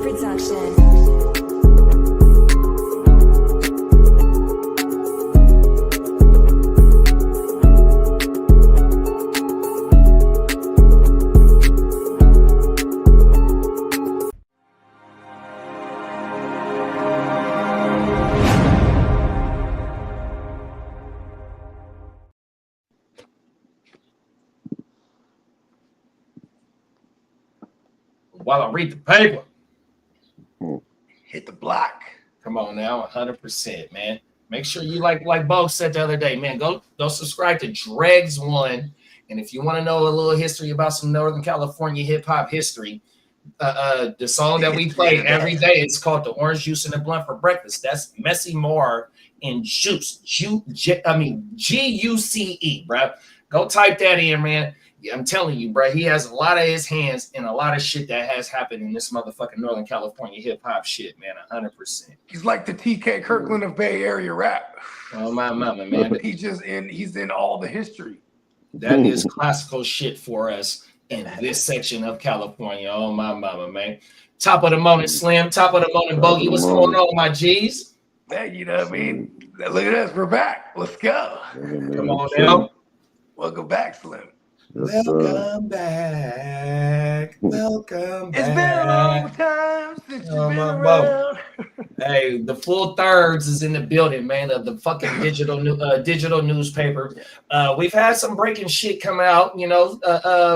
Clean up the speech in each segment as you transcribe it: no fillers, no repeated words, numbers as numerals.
production. While I read the paper. Hit the block. Come on now, 100%, man. Make sure you like Bo said the other day, man. Go subscribe to Dregs One, and if you want to know a little history about some Northern California hip hop history, the song that we play every day, it's called "The Orange Juice and the Blunt for Breakfast." That's Messy Marv and Juice. G-U-C-E, bro. Go type that in, man. I'm telling you, bro, he has a lot of his hands in a lot of shit that has happened in this motherfucking Northern California hip hop shit, man. 100%. He's like the TK Kirkland of Bay Area rap. Oh my mama, man. He's in all the history. That is classical shit for us in this section of California. Oh my mama, man. Top of the morning, Slim. Top of the morning, Bogey. What's going on, my G's? Man, you know what I mean? Look at us. We're back. Let's go. Come on now. Welcome back, Slim. Yes, welcome back. Welcome back. It's been a long time since you've been around. Hey, the full thirds is in the building, man, of the fucking digital newspaper. We've had some breaking shit come out, you know,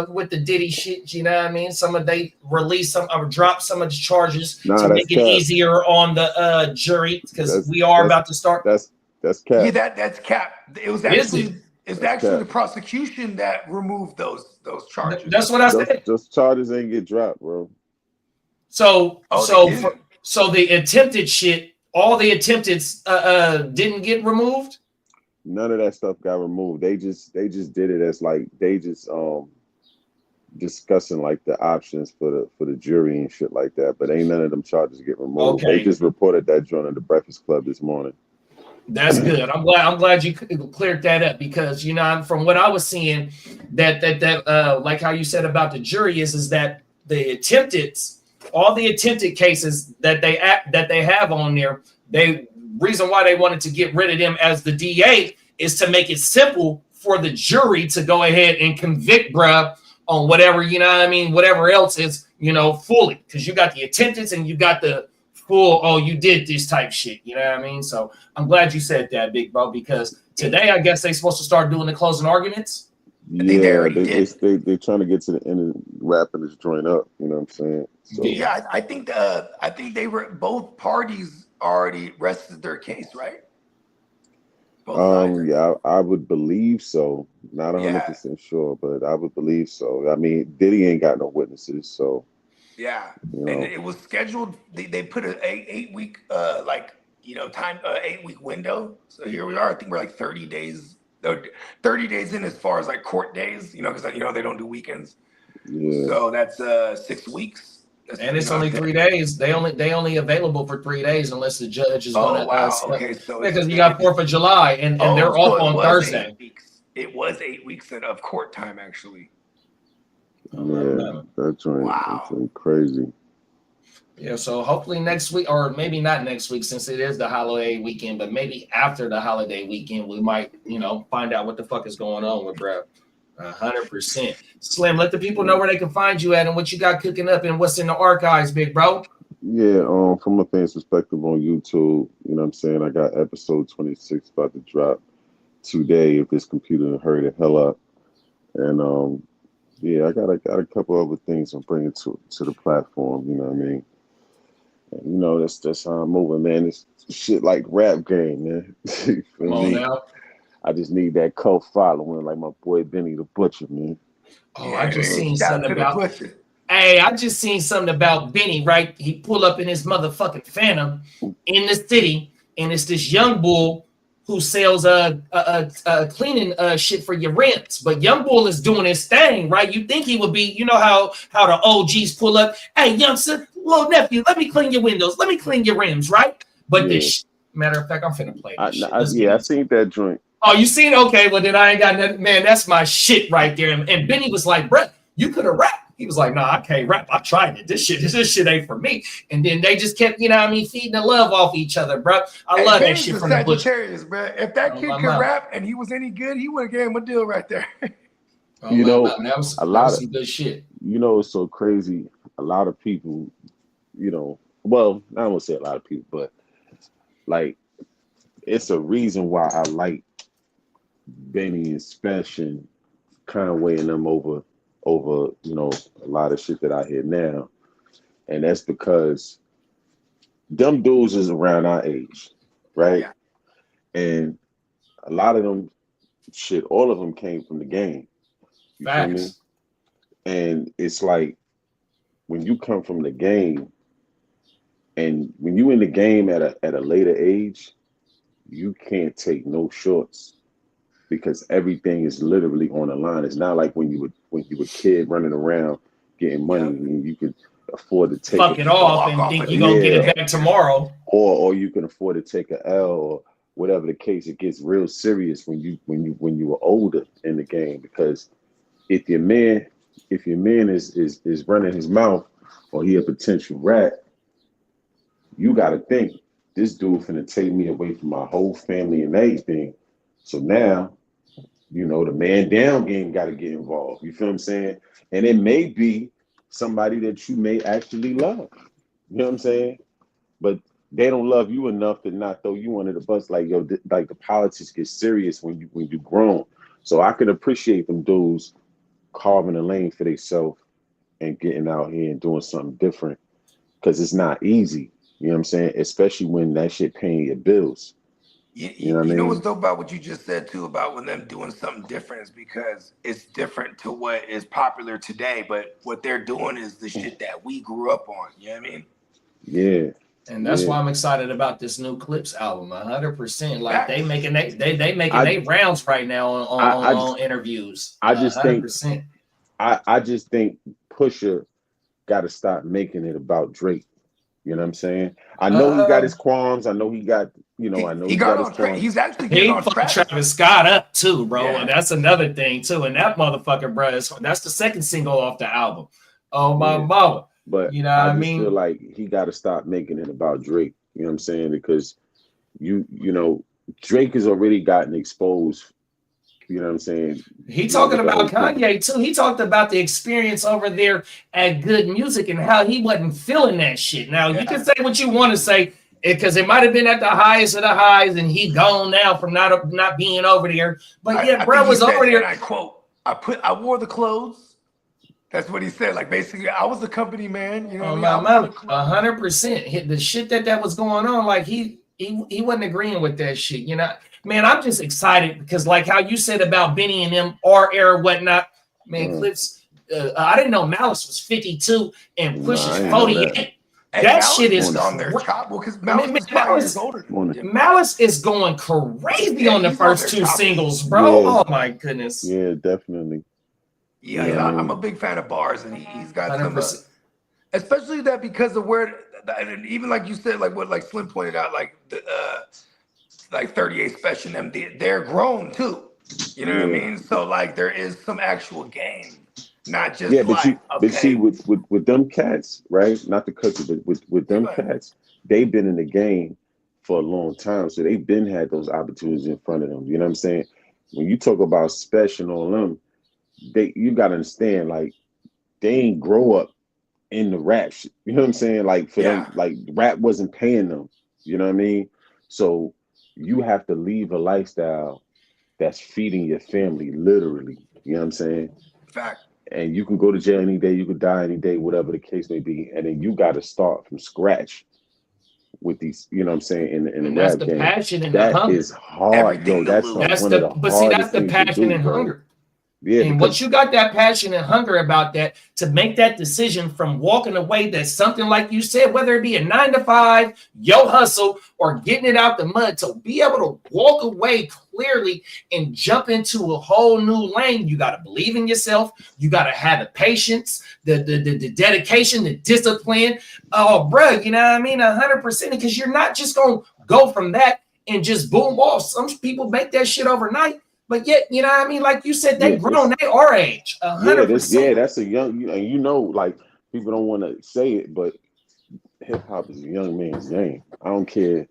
with the Diddy shit, you know what I mean? They released some or dropped some of the charges to make it easier on the jury, because we are about to start. That's cap. Yeah, that's cap. It was actually It's actually the prosecution that removed those charges. That's what I said. Those charges ain't get dropped, bro. So the attempted shit, all the attempted didn't get removed. None of that stuff got removed. They just did it as like they just discussing like the options for the jury and shit like that. But ain't none of them charges get removed. Okay. They just reported that joint at the Breakfast Club this morning. That's good. I'm glad you cleared that up, because you know, from what I was seeing, that like how you said about the jury is that all the attempted cases that they have on there, reason why they wanted to get rid of them as the DA is to make it simple for the jury to go ahead and convict bruh on whatever, you know what I mean, whatever else is, you know, fully, because you got the attempted and you got the full, oh, you did this type shit, you know what I mean? So I'm glad you said that, big bro, because today I guess they're supposed to start doing the closing arguments. Yeah, they're trying to get to the end of wrapping this joint up, you know what I'm saying? So, yeah, I think they were, both parties already rested their case, right? Yeah, I would believe so. Not 100% sure, but I would believe so. I mean, Diddy ain't got no witnesses, so. Yeah, you know. And it was scheduled. They put an 8-week, 8-week window. So here we are. I think we're like 30 days in as far as like court days. You know, because they don't do weekends. Yeah. So that's 6 weeks. And it's only 3 days. They only available for 3 days unless the judge is going to. Wow. Okay, so because you got 4th of July and they're off on Thursday. It was 8 weeks of court time actually. Yeah, that's crazy. Yeah, so hopefully next week, or maybe not next week since it is the holiday weekend, but maybe after the holiday weekend, we might, find out what the fuck is going on with bro. 100%. Slim, let the people know where they can find you at and what you got cooking up and what's in the archives, big bro. Yeah, from a fan's perspective on YouTube, you know what I'm saying? I got episode 26 about to drop today if this computer hurry the hell up. And yeah, I got a couple other things I'm bringing to the platform. You know what I mean? And, that's how I'm moving, man. It's shit like rap game, man. Come on now. I just need that cult following, like my boy Benny the Butcher, man. Oh, I just seen something about. Hey, I just seen something about Benny. Right, he pull up in his motherfucking Phantom in the city, and it's this young bull who sells cleaning shit for your rims. But Young Bull is doing his thing, right? You think he would be, you know how the OGs pull up, hey, youngster, little nephew, let me clean your windows, let me clean your rims, right? But this matter of fact, I'm finna play this shit. I seen that joint. Oh, you seen? Okay, well then I ain't got nothing. Man, that's my shit right there. And Benny was like, bruh, you could have rapped. He was like, "Nah, I can't rap. I tried it. This shit ain't for me." And then they just kept, you know what I mean, feeding the love off each other, bro. I love that shit from the Bush. Sagittarius, bro. If that kid could rap and he was any good, he would have gave him a deal right there. You know, that was some good shit. You know, it's so crazy. A lot of people, you know, well, I don't want to say a lot of people, but like, it's a reason why I like Benny and Special and Conway and them over, you know, a lot of shit that I hear now. And that's because them dudes is around our age, right? Yeah. And a lot of them, shit, all of them came from the game. You feel me? And it's like, when you come from the game, and when you in the game at a later age, you can't take no shorts because everything is literally on the line. It's not like when you were a kid running around getting money and you could afford to take fuck it off and think you're gonna get it back tomorrow. Or you can afford to take a L or whatever the case. It gets real serious when you were older in the game, because if your man is running his mouth or he a potential rat, you gotta think, this dude finna take me away from my whole family and everything. So now, you know, the man down game gotta get involved. You feel what I'm saying? And it may be somebody that you may actually love. You know what I'm saying? But they don't love you enough to not throw you under the bus. Like, yo, like the politics get serious when you grown. So I can appreciate them dudes carving a lane for themselves and getting out here and doing something different, because it's not easy. You know what I'm saying? Especially when that shit paying your bills. You know what I mean? You know what's dope about what you just said too, about when them doing something different, is because it's different to what is popular today, but what they're doing is the shit that we grew up on. You know what I mean? Yeah. And that's why I'm excited about this new Clips album, 100%. Like, they making they rounds right now on interviews. I just 100%. think I just think Pusha got to stop making it about Drake. You know what I'm saying? I know he got his qualms. I know he got, you know, he got his qualms. He's actually getting on track. Travis Scott up too, bro. Yeah. And that's another thing too. And that motherfucker, bro, that's the second single off the album. Oh my mama. But you know I what I just mean? feel like he got to stop making it about Drake. You know what I'm saying? Because you know, Drake has already gotten exposed. You know what I'm saying? He talking about Kanye too. He talked about the experience over there at Good Music and how he wasn't feeling that shit. Now you can say what you want to say, because it might have been at the highest of the highs and he gone now from not being over there. But bro was over there. And I quote, I wore the clothes. That's what he said. Like, basically, I was the company man. You know what I mean? 100%. The shit that was going on, like he wasn't agreeing with that shit. You know, man, I'm just excited because, like how you said about Benny and them, our era, whatnot. Man, Clips. I didn't know Malice was 52 and Push is 48. That shit is on their top. Well, because Malice is older. Malice is going crazy on the first two singles, bro. Yeah. Oh my goodness. Yeah, definitely. Yeah, I'm a big fan of bars, and he's got 100%. Some, especially that because of where, and even like you said, like what Slim pointed out, like the like 38 Special, them they're grown too. You know what I mean? So like there is some actual game, not just but see with them cats, right? Not to cut you, but with them cats, they've been in the game for a long time, so they've been had those opportunities in front of them. You know what I'm saying? When you talk about Special and all them, you gotta understand, like, they ain't grow up in the rap shit. You know what I'm saying? Like, for them, like, rap wasn't paying them. You know what I mean? So you have to leave a lifestyle that's feeding your family, literally. You know what I'm saying? Fact. And you can go to jail any day, you could die any day, whatever the case may be. And then you gotta start from scratch with these, you know what I'm saying, in the rap game. Passion and that the hunger. is hard, yo. That's one of the that's the passion and hunger. Yeah, and once you got that passion and hunger about that, to make that decision from walking away, that's something like you said, whether it be a 9 to 5, yo hustle, or getting it out the mud, to be able to walk away clearly and jump into a whole new lane, you got to believe in yourself. You got to have the patience, the dedication, the discipline. Oh, bro, you know what I mean? 100%, because you're not just going to go from that and just boom off. Some people make that shit overnight. But yet, you know what I mean? Like you said, they Yeah, grown, they our age, 100%. that's a young, you know, like people don't want to say it, but hip hop is a young man's game. I don't care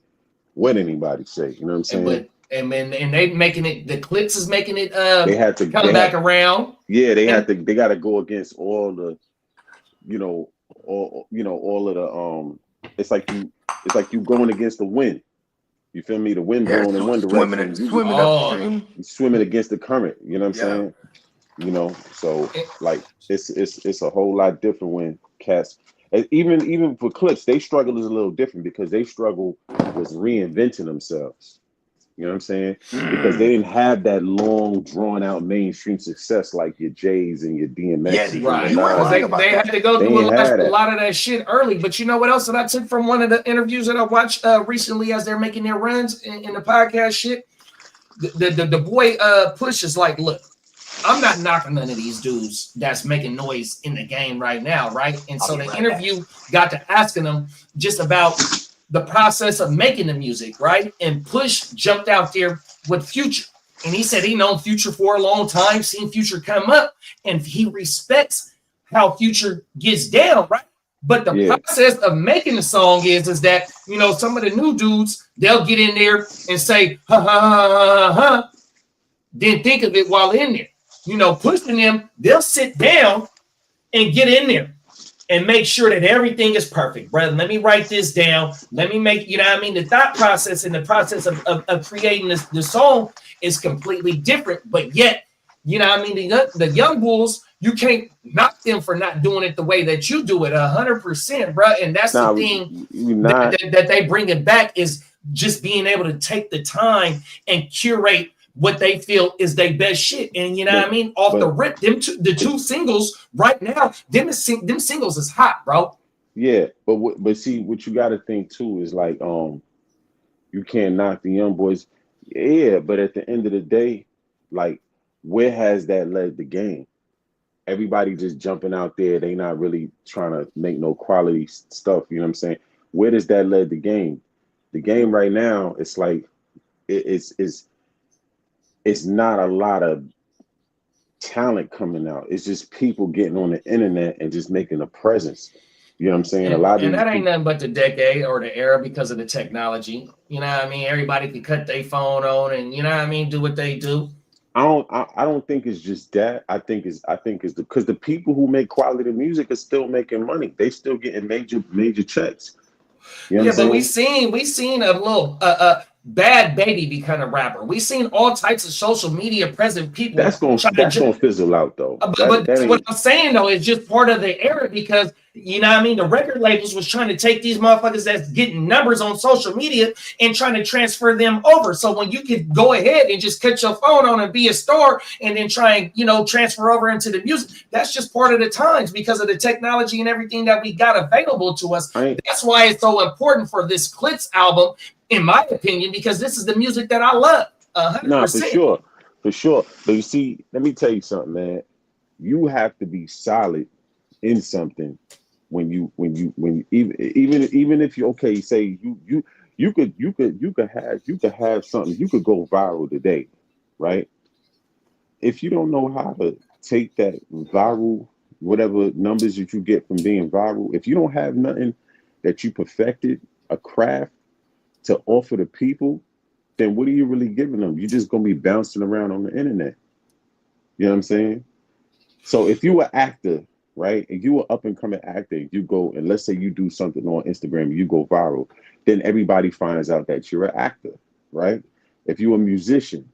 what anybody say. You know what I'm saying? And they making it. The Clips is making it. They had to come back around. Yeah, they had to. They got to go against all the, all of the. It's like you going against the wind. You feel me? The wind blowing in one direction. Swimming upstream. You swimming against the current. You know what I'm saying? So like it's a whole lot different when cats. And even for Clips, they struggle is a little different because they struggle with reinventing themselves. You know what I'm saying? Because they didn't have that long, drawn out mainstream success like your Jays and your DMX. Yeah, right. They had to go through a lot of that shit early. But you know what else that I took from one of the interviews that I watched recently as they're making their runs in the podcast shit? The boy Push is like, look, I'm not knocking none of these dudes that's making noise in the game right now, right? And so the interview got to asking them just about the process of making the music, right? And Push jumped out there with Future. And he said he known Future for a long time, seen Future come up, and he respects how Future gets down, right? But the process of making the song is that, some of the new dudes, they'll get in there and say, ha, ha, ha, ha, ha, then think of it while in there. Pushing them, they'll sit down and get in there and make sure that everything is perfect, brother. Let me write this down. Let me make, the thought process and the process of creating the song is completely different. But yet, the young bulls, you can't knock them for not doing it the way that you do it 100%, bro. And that's the thing that they bring it back is just being able to take the time and curate what they feel is their best shit. And off the rip, the two singles right now, them singles is hot, bro. Yeah, but see, what you got to think too is like, you can't knock the young boys. Yeah, but at the end of the day, like, where has that led the game? Everybody just jumping out there. They not really trying to make no quality stuff. You know what I'm saying? Where does that lead the game? The game right now, it's like, it's not a lot of talent coming out. It's just people getting on the internet and just making a presence. You know what I'm saying? And that ain't nothing but the decade or the era because of the technology. You know what I mean? Everybody can cut their phone on and do what they do. I don't think it's just that. I think it's because the people who make quality music are still making money. They still getting major checks. You know what I'm saying? we seen a little Bad Baby be kind of rapper. We seen all types of social media present people. That's gonna fizzle out though. But what I'm saying though is just part of the era because the record labels was trying to take these motherfuckers that's getting numbers on social media and trying to transfer them over. So when you could go ahead and just cut your phone on and be a star and then try and transfer over into the music, that's just part of the times because of the technology and everything that we got available to us. That's why it's so important for this Clits album, in my opinion, because this is the music that I love. 100%. No, for sure. But you see, let me tell you something, man. You have to be solid in something when you even if you say you could have something, you could go viral today, right? If you don't know how to take that viral, whatever numbers that you get from being viral, if you don't have nothing that you perfected, a craft to offer to people, then what are you really giving them? You're just gonna be bouncing around on the internet. You know what I'm saying? So if you were an actor, right, and you were up and coming actor, you go and let's say you do something on Instagram, you go viral, then everybody finds out that you're an actor, right? If you're a musician,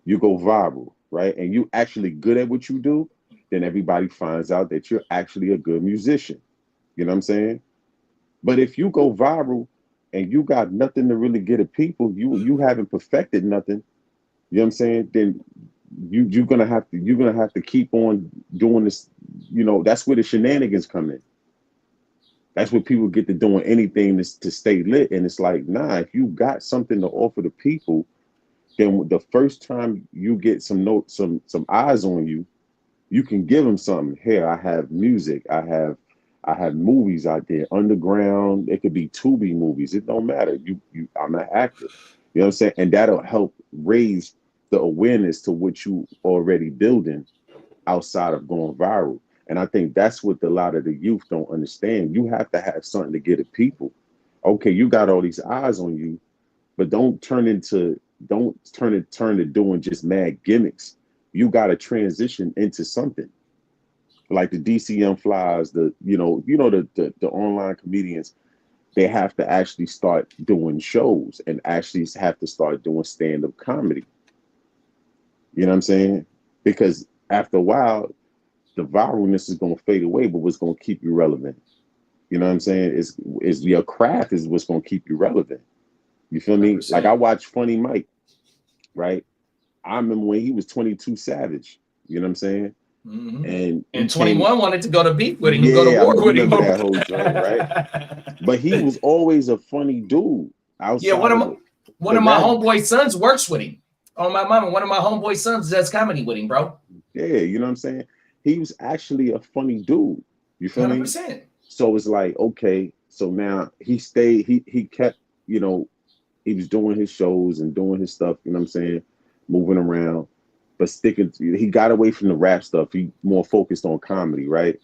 you go viral, right, and you actually good at what you do, then everybody finds out that you're actually a good musician. You know what I'm saying? But if you go viral and you got nothing to really get at people, you haven't perfected nothing, you know what I'm saying? Then you're gonna have to keep on doing this. That's where the shenanigans come in. That's where people get to doing anything to stay lit. And it's like, nah, if you got something to offer to people, then the first time you get some eyes on you, you can give them something. Here, I have music. I have movies out there, underground. It could be Tubi movies. It don't matter. I'm an actor. You know what I'm saying? And that'll help raise the awareness to what you already building outside of going viral. And I think that's what a lot of the youth don't understand. You have to have something to get at people. Okay, you got all these eyes on you, but don't turn to doing just mad gimmicks. You got to transition into something. Like the DCM flies, the online comedians, they have to actually start doing shows and actually have to start doing stand-up comedy. You know what I'm saying? Because after a while, the viralness is going to fade away, but what's going to keep you relevant? You know what I'm saying? Is your craft is what's going to keep you relevant. You feel me? 100%. Like I watched Funny Mike, right? I remember when he was 22 Savage. You know what I'm saying? Mm-hmm. And 21 wanted to go to beat with him. Yeah, go to war with him. That whole joint, right? But he was always a funny dude. Yeah, one of my homeboy sons works with him. Oh, my mama, one of my homeboy sons does comedy with him, bro. Yeah, you know what I'm saying? He was actually a funny dude. You feel 100%. me? So it's like, okay, so now he stayed, he kept, he was doing his shows and doing his stuff, you know what I'm saying? Moving around, but he got away from the rap stuff. He more focused on comedy, right?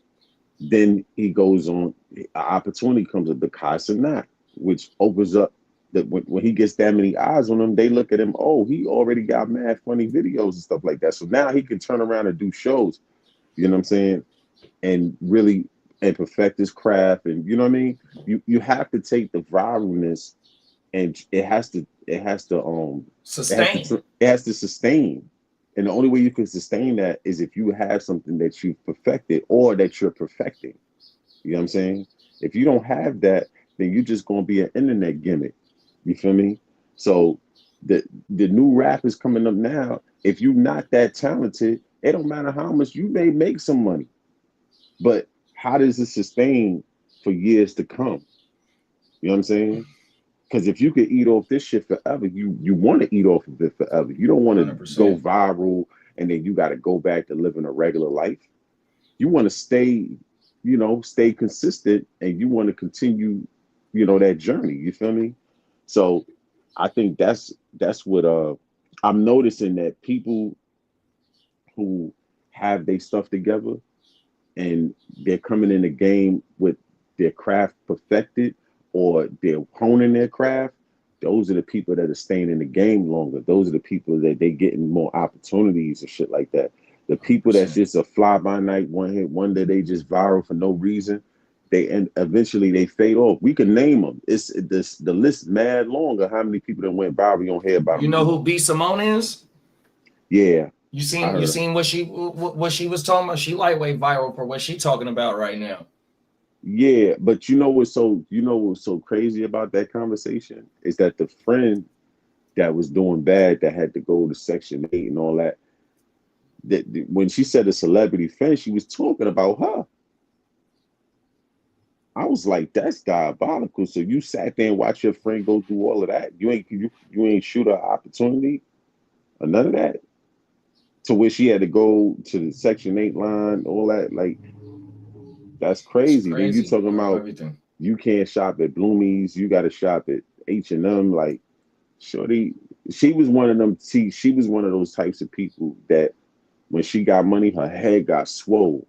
Then he goes on, an opportunity comes at the Casa Not, which opens up that when he gets that many eyes on him, they look at him, oh, he already got mad funny videos and stuff like that. So now he can turn around and do shows, you know what I'm saying? And really perfect his craft. And you know what I mean? You have to take the viralness and it has to sustain. It has to sustain. And the only way you can sustain that is if you have something that you've perfected or that you're perfecting. You know what I'm saying? If you don't have that, then you're just gonna be an internet gimmick. You feel me? So the new rap is coming up now. If you're not that talented, it don't matter how much you may make some money, but how does it sustain for years to come? You know what I'm saying? Because if you could eat off this shit forever, you want to eat off of it forever. You don't want to go viral and then you got to go back to living a regular life. You want to stay consistent and you want to continue, that journey. You feel me? So I think that's what I'm noticing, that people who have their stuff together and they're coming in the game with their craft perfected or they're honing their craft, those are the people that are staying in the game longer. Those are the people that they getting more opportunities and shit like that. The people that's just a fly by night, one hit wonder, they just viral for no reason, eventually they fade off. We can name them. The list mad longer. How many people that went viral you don't hear about them? You know who B. Simone is? Yeah. You seen what she was talking about? She lightweight viral for what she talking about right now. Yeah, but you know what's so crazy about that conversation is that the friend that was doing bad, that had to go to Section 8 and all that, when she said a celebrity friend, she was talking about her. I was like, that's diabolical. So you sat there and watched your friend go through all of that. You ain't shoot her opportunity or none of that, to where she had to go to the Section 8 line, all that. Like, that's crazy. Then you talking about everything. You can't shop at Bloomies, you got to shop at H&M. Like, shorty, she was one of them. She was one of those types of people that when she got money, her head got swole.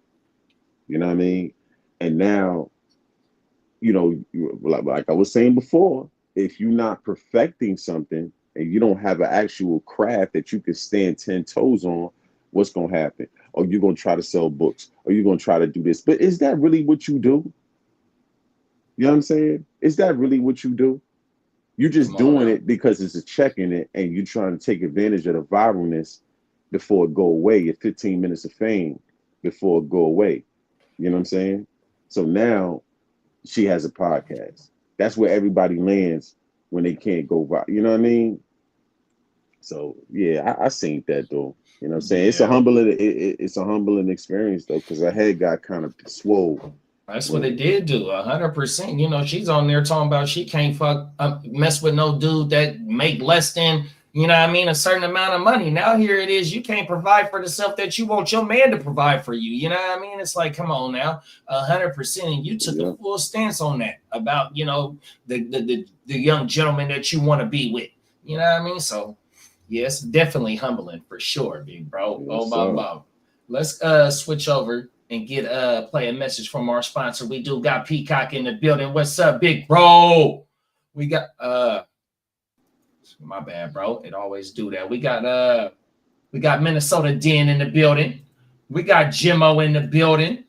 You know what I mean? And now, like I was saying before, if you're not perfecting something and you don't have an actual craft that you can stand 10 toes on, what's going to happen? Or you're going to try to sell books, or you're going to try to do this. But is that really what you do? You know what I'm saying? Is that really what you do? You're just doing it because it's a check in it, and you're trying to take advantage of the viralness before it go away, your 15 minutes of fame before it go away. You know what I'm saying? So now she has a podcast. That's where everybody lands when they can't go viral. You know what I mean? So yeah, I seen that though. You know what I'm saying? Yeah. It's a humbling experience though, because her head got kind of swole. That's what it did do, 100%. She's on there talking about she can't mess with no dude that make less than, a certain amount of money. Now here it is, you can't provide for the self that you want your man to provide for you. You know what I mean? It's like, come on now, 100%. And you took a full stance on that about, the young gentleman that you want to be with. You know what I mean? So Yes, definitely humbling for sure, big bro. Yes, Oh my sir. mom. Let's switch over and get play a message from our sponsor. We do got Peacock in the building. What's up, big bro? We got my bad, bro. It always do that. We got Minnesota Den in the building. We got Jimmo in the building.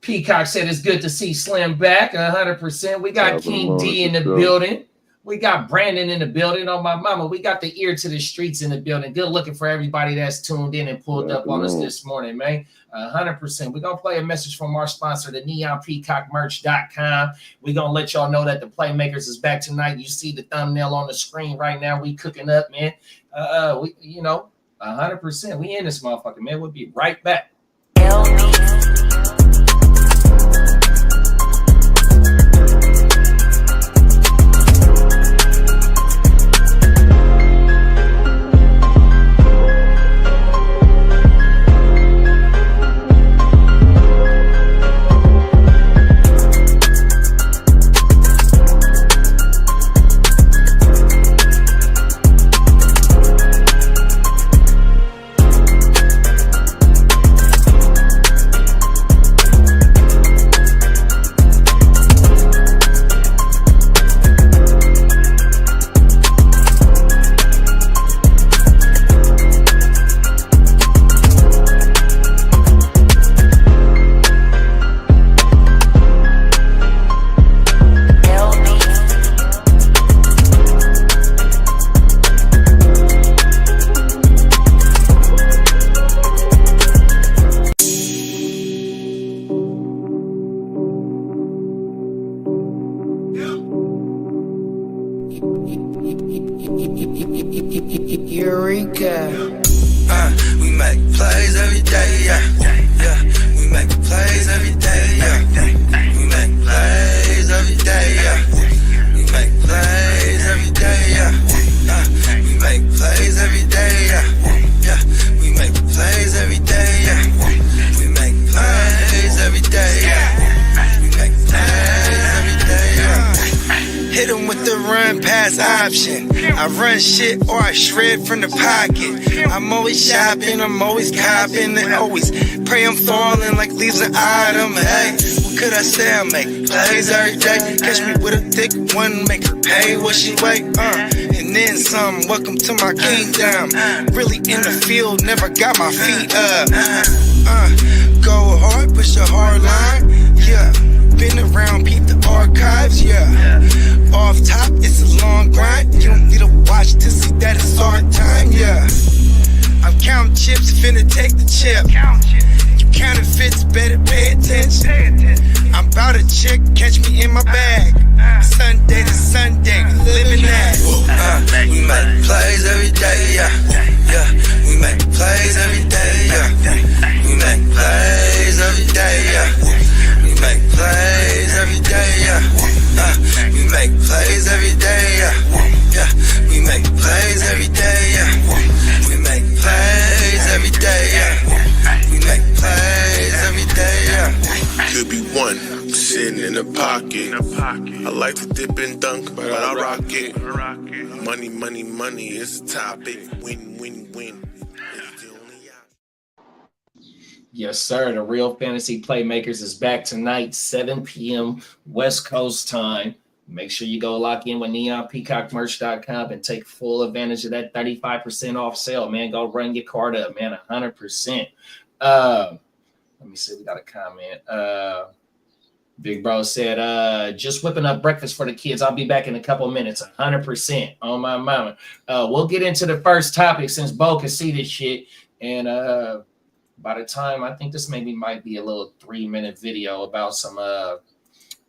Peacock said it's good to see Slim back 100%. We got King D in the building. We got Brandon in the building. Oh, my mama. We got the ear to the streets in the building. Good looking for everybody that's tuned in and pulled up on us this morning, man. 100%. We're going to play a message from our sponsor, the NeonPeacockMerch.com. We're going to let y'all know that the Playmakers is back tonight. You see the thumbnail on the screen right now. We cooking up, man. 100%. We in this motherfucker, man. We'll be right back. Eureka. We make plays every day, yeah. We make plays every day, yeah. We make plays every day, yeah. We make plays every day, yeah. We make plays every day, yeah. We make plays every day, yeah. We make plays every day, yeah. We make plays every day, yeah. Hit 'em with the run pass option. I run shit or I shred from the pocket. I'm always shopping, I'm always copping, and always pray I'm falling like leaves an item. Hey, what could I say? I make plays every day. Catch me with a thick one, make her pay what she weigh. And then some. Welcome to my kingdom. Really in the field, never got my feet up. Go hard, push a hard line. Yeah, been around, peep the archives. Yeah. Off top, it's a long grind. You don't need a watch to see that it's hard time, yeah. I'm counting chips, finna take the chip. You counterfeits, better pay attention. I'm about a chick, catch me in my bag. Sunday to Sunday, living that. We make plays every day, yeah. We make plays every day, yeah. We make plays every day, yeah. We make plays every day, yeah. We make plays every day, yeah. We make plays every day, yeah. We make plays every day, yeah. We make plays every day, yeah. Could be one sitting in the pocket. I like to dip and dunk, but I rock it. Money, money, money is a topic. Win, win, win. Yes, sir. The Real Fantasy Playmakers is back tonight, 7 p.m. West Coast time. Make sure you go lock in with NeonPeacockMerch.com and take full advantage of that 35% off sale, man. Go run your card up, man, 100%. Let me see. We got a comment. Big Bro said, just whipping up breakfast for the kids. I'll be back in a couple minutes, 100% on my mama. We'll get into the first topic since Bo can see this shit. And by the time, I think this maybe might be a little 3-minute video about some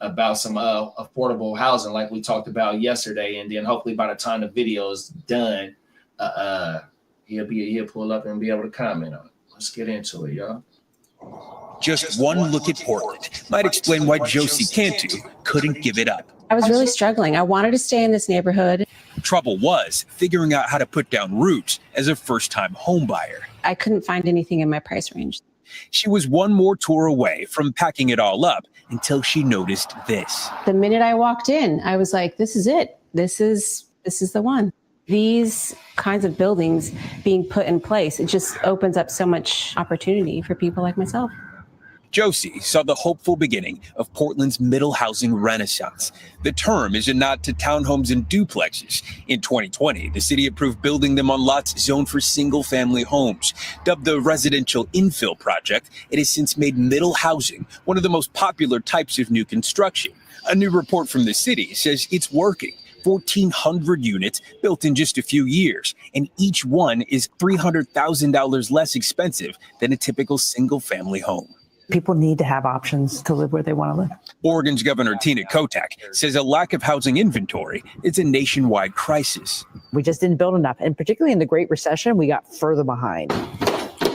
affordable housing like we talked about yesterday. And then hopefully by the time the video is done, he'll pull up and be able to comment on it. Let's get into it, y'all. Just one look at Portland might explain why Josie Cantu couldn't give it up. I was really struggling. I wanted to stay in this neighborhood. Trouble was figuring out how to put down roots as a first-time home buyer. I couldn't find anything in my price range. She was one more tour away from packing it all up until she noticed this. The minute I walked in, I was like, this is it. This is the one. These kinds of buildings being put in place, it just opens up so much opportunity for people like myself. Josie saw the hopeful beginning of Portland's middle housing renaissance. The term is a nod to townhomes and duplexes. In 2020, the city approved building them on lots zoned for single-family homes. Dubbed the Residential Infill Project, it has since made middle housing one of the most popular types of new construction. A new report from the city says it's working. 1,400 units built in just a few years, and each one is $300,000 less expensive than a typical single-family home. People need to have options to live where they want to live. Oregon's Governor Tina Kotek says a lack of housing inventory is a nationwide crisis. We just didn't build enough. And particularly in the Great Recession, we got further behind.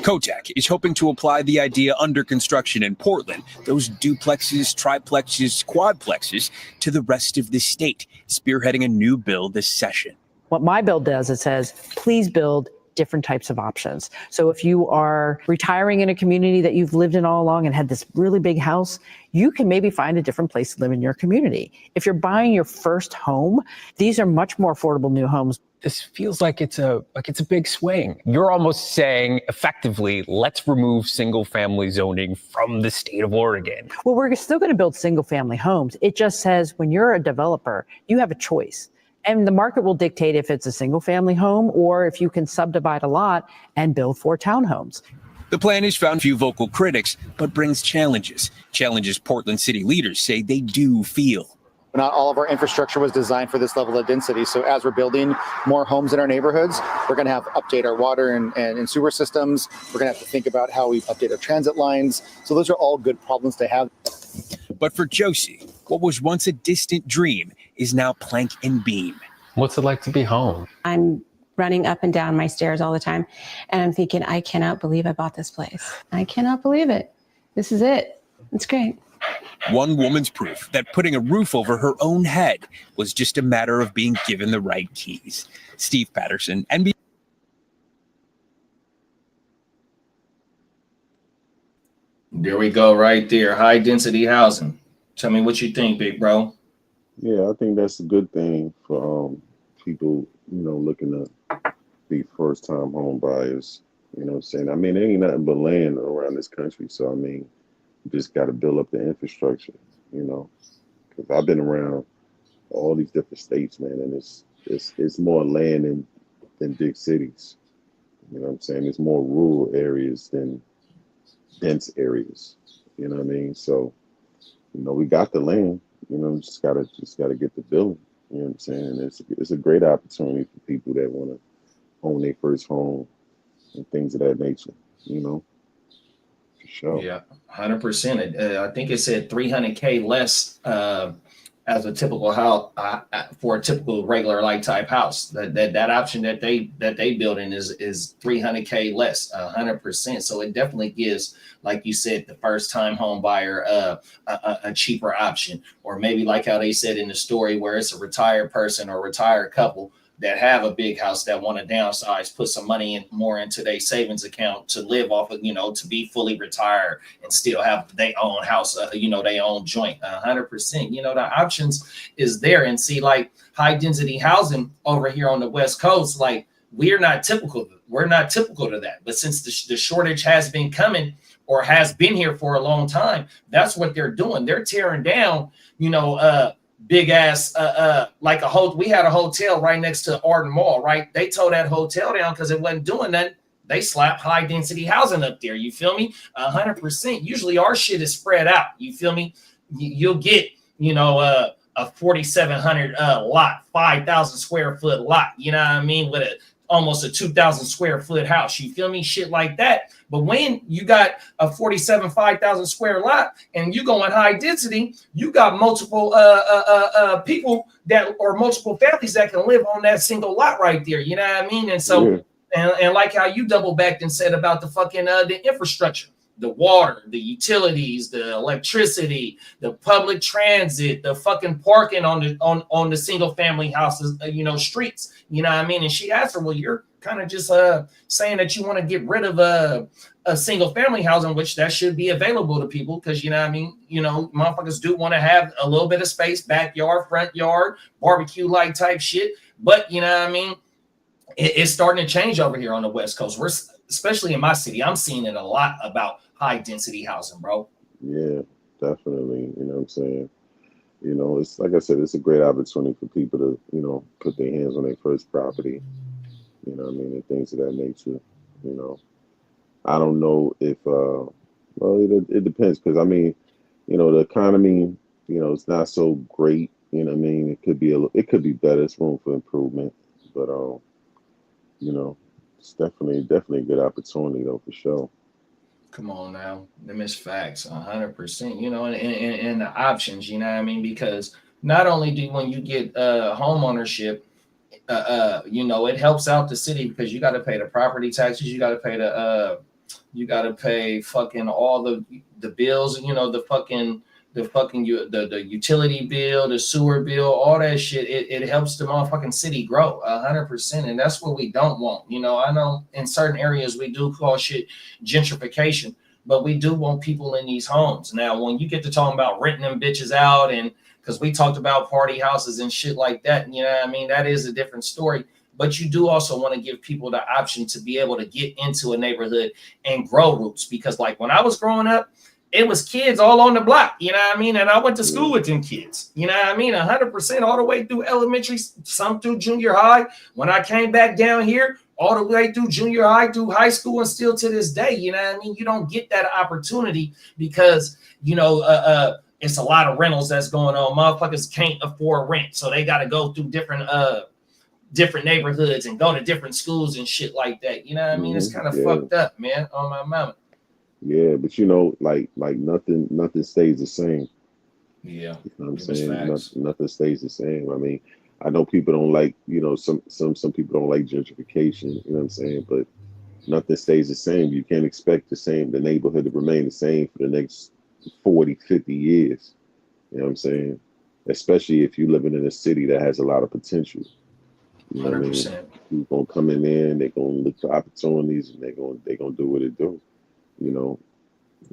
Kotek is hoping to apply the idea under construction in Portland, those duplexes, triplexes, quadplexes, to the rest of the state, spearheading a new bill this session. What my bill does, it says, please build different types of options. So if you are retiring in a community that you've lived in all along and had this really big house, you can maybe find a different place to live in your community. If you're buying your first home, these are much more affordable new homes. This feels like it's a big swing. You're almost saying effectively, let's remove single family zoning from the state of Oregon. Well, we're still going to build single family homes. It just says when you're a developer, you have a choice. And the market will dictate if it's a single family home or if you can subdivide a lot and build 4 townhomes. The plan has found few vocal critics, but brings challenges. Challenges Portland city leaders say they do feel. Not all of our infrastructure was designed for this level of density. So as we're building more homes in our neighborhoods, we're going to have to update our water and sewer systems. We're going to have to think about how we update our transit lines. So those are all good problems to have. But for Josie, what was once a distant dream is now plank and beam. What's it like to be home? I'm running up and down my stairs all the time, and I'm thinking, I cannot believe I bought this place. I cannot believe it. This is it. It's great. One woman's proof that putting a roof over her own head was just a matter of being given the right keys. Steve Patterson, NBC. There we go, right there. High density housing. Tell me what you think, big bro. Yeah, I think that's a good thing for people, looking to be first-time home buyers. You know what I'm saying? I mean, there ain't nothing but land around this country. So, I mean, you just got to build up the infrastructure, because I've been around all these different states, man, and it's more land than big cities. You know what I'm saying? It's more rural areas than dense areas. You know what I mean? So, we got the land. Just gotta get the building. You know what I'm saying? And it's a great opportunity for people that want to own their first home and things of that nature. For sure. Yeah, 100%. I think it said 300K less as a typical house for a typical regular type house. That option that they build in is 300K less, 100%. So it definitely gives, like you said, the first time home buyer a cheaper option, or maybe like how they said in the story where it's a retired person or retired couple that have a big house that want to downsize, put some money more into their savings account to live off of, to be fully retired and still have their own house, their own joint, 100%. The options is there. And see, like high density housing over here on the West Coast, like we're not typical to that. But since the shortage has been coming or has been here for a long time, that's what they're doing. They're tearing down, big ass like a whole. We had a hotel right next to Arden Mall, right? They tore that hotel down because it wasn't doing that. They slapped high density housing up there. You feel me? 100%. Usually our shit is spread out. You feel me? You'll get a 4,700 lot, 5,000 square foot lot. You know what I mean? With almost a 2,000 square foot house. You feel me? Shit like that. But when you got a 5,000 square lot and you go in high density, you got multiple people that, or multiple families that can live on that single lot right there. You know what I mean? And so, and like how you double backed and said about the fucking the infrastructure, the water, the utilities, the electricity, the public transit, the fucking parking on the single family houses, streets. You know what I mean? And she asked her, well, you're kind of just saying that you want to get rid of a single family housing, which that should be available to people because, you know what I mean? Motherfuckers do want to have a little bit of space, backyard, front yard, barbecue-like type shit. But, you know what I mean? it's starting to change over here on the West Coast. We're especially in my city. I'm seeing it a lot about high density housing, bro. Yeah, definitely. You know what I'm saying? You know, it's like I said, it's a great opportunity for people to, you know, put their hands on their first property, you know what I mean, and things of that nature. You know, I don't know if, well, it depends because, I mean, you know, the economy, you know, it's not so great. You know what I mean? It could be better. It's room for improvement. But, you know, it's definitely a good opportunity, though, for sure. Come on now, them is facts, 100%. You know, and the options, you know what I mean? Because not only do when you get home ownership, you know, it helps out the city because you got to pay the property taxes, you got to pay you got to pay fucking all the bills, you know, the utility bill, the sewer bill, all that shit. It helps the motherfucking city grow 100%, and that's what we don't want. You know, I know in certain areas we do call shit gentrification, but we do want people in these homes. Now, when you get to talking about renting them bitches out, and because we talked about party houses and shit like that, you know what I mean, that is a different story. But you do also want to give people the option to be able to get into a neighborhood and grow roots, because like when I was growing up, it was kids all on the block, you know what I mean? And I went to school with them kids, you know what I mean? 100% all the way through elementary, some through junior high. When I came back down here, all the way through junior high, through high school, and still to this day, you know what I mean? You don't get that opportunity because, you know, it's a lot of rentals that's going on. Motherfuckers can't afford rent, so they got to go through different neighborhoods and go to different schools and shit like that. You know what I mean? It's kind of fucked up, man, on my mama. Yeah, but you know, like nothing stays the same. Yeah, you know what I'm saying? Nothing stays the same. I mean, I know people don't like, you know, some people don't like gentrification. You know what I'm saying? But nothing stays the same. You can't expect the neighborhood to remain the same for the next 40, 50 years. You know what I'm saying? Especially if you're living in a city that has a lot of potential. You know what I mean? 100%. People gonna come in there and they're gonna look for opportunities and they're gonna do what it do. You know,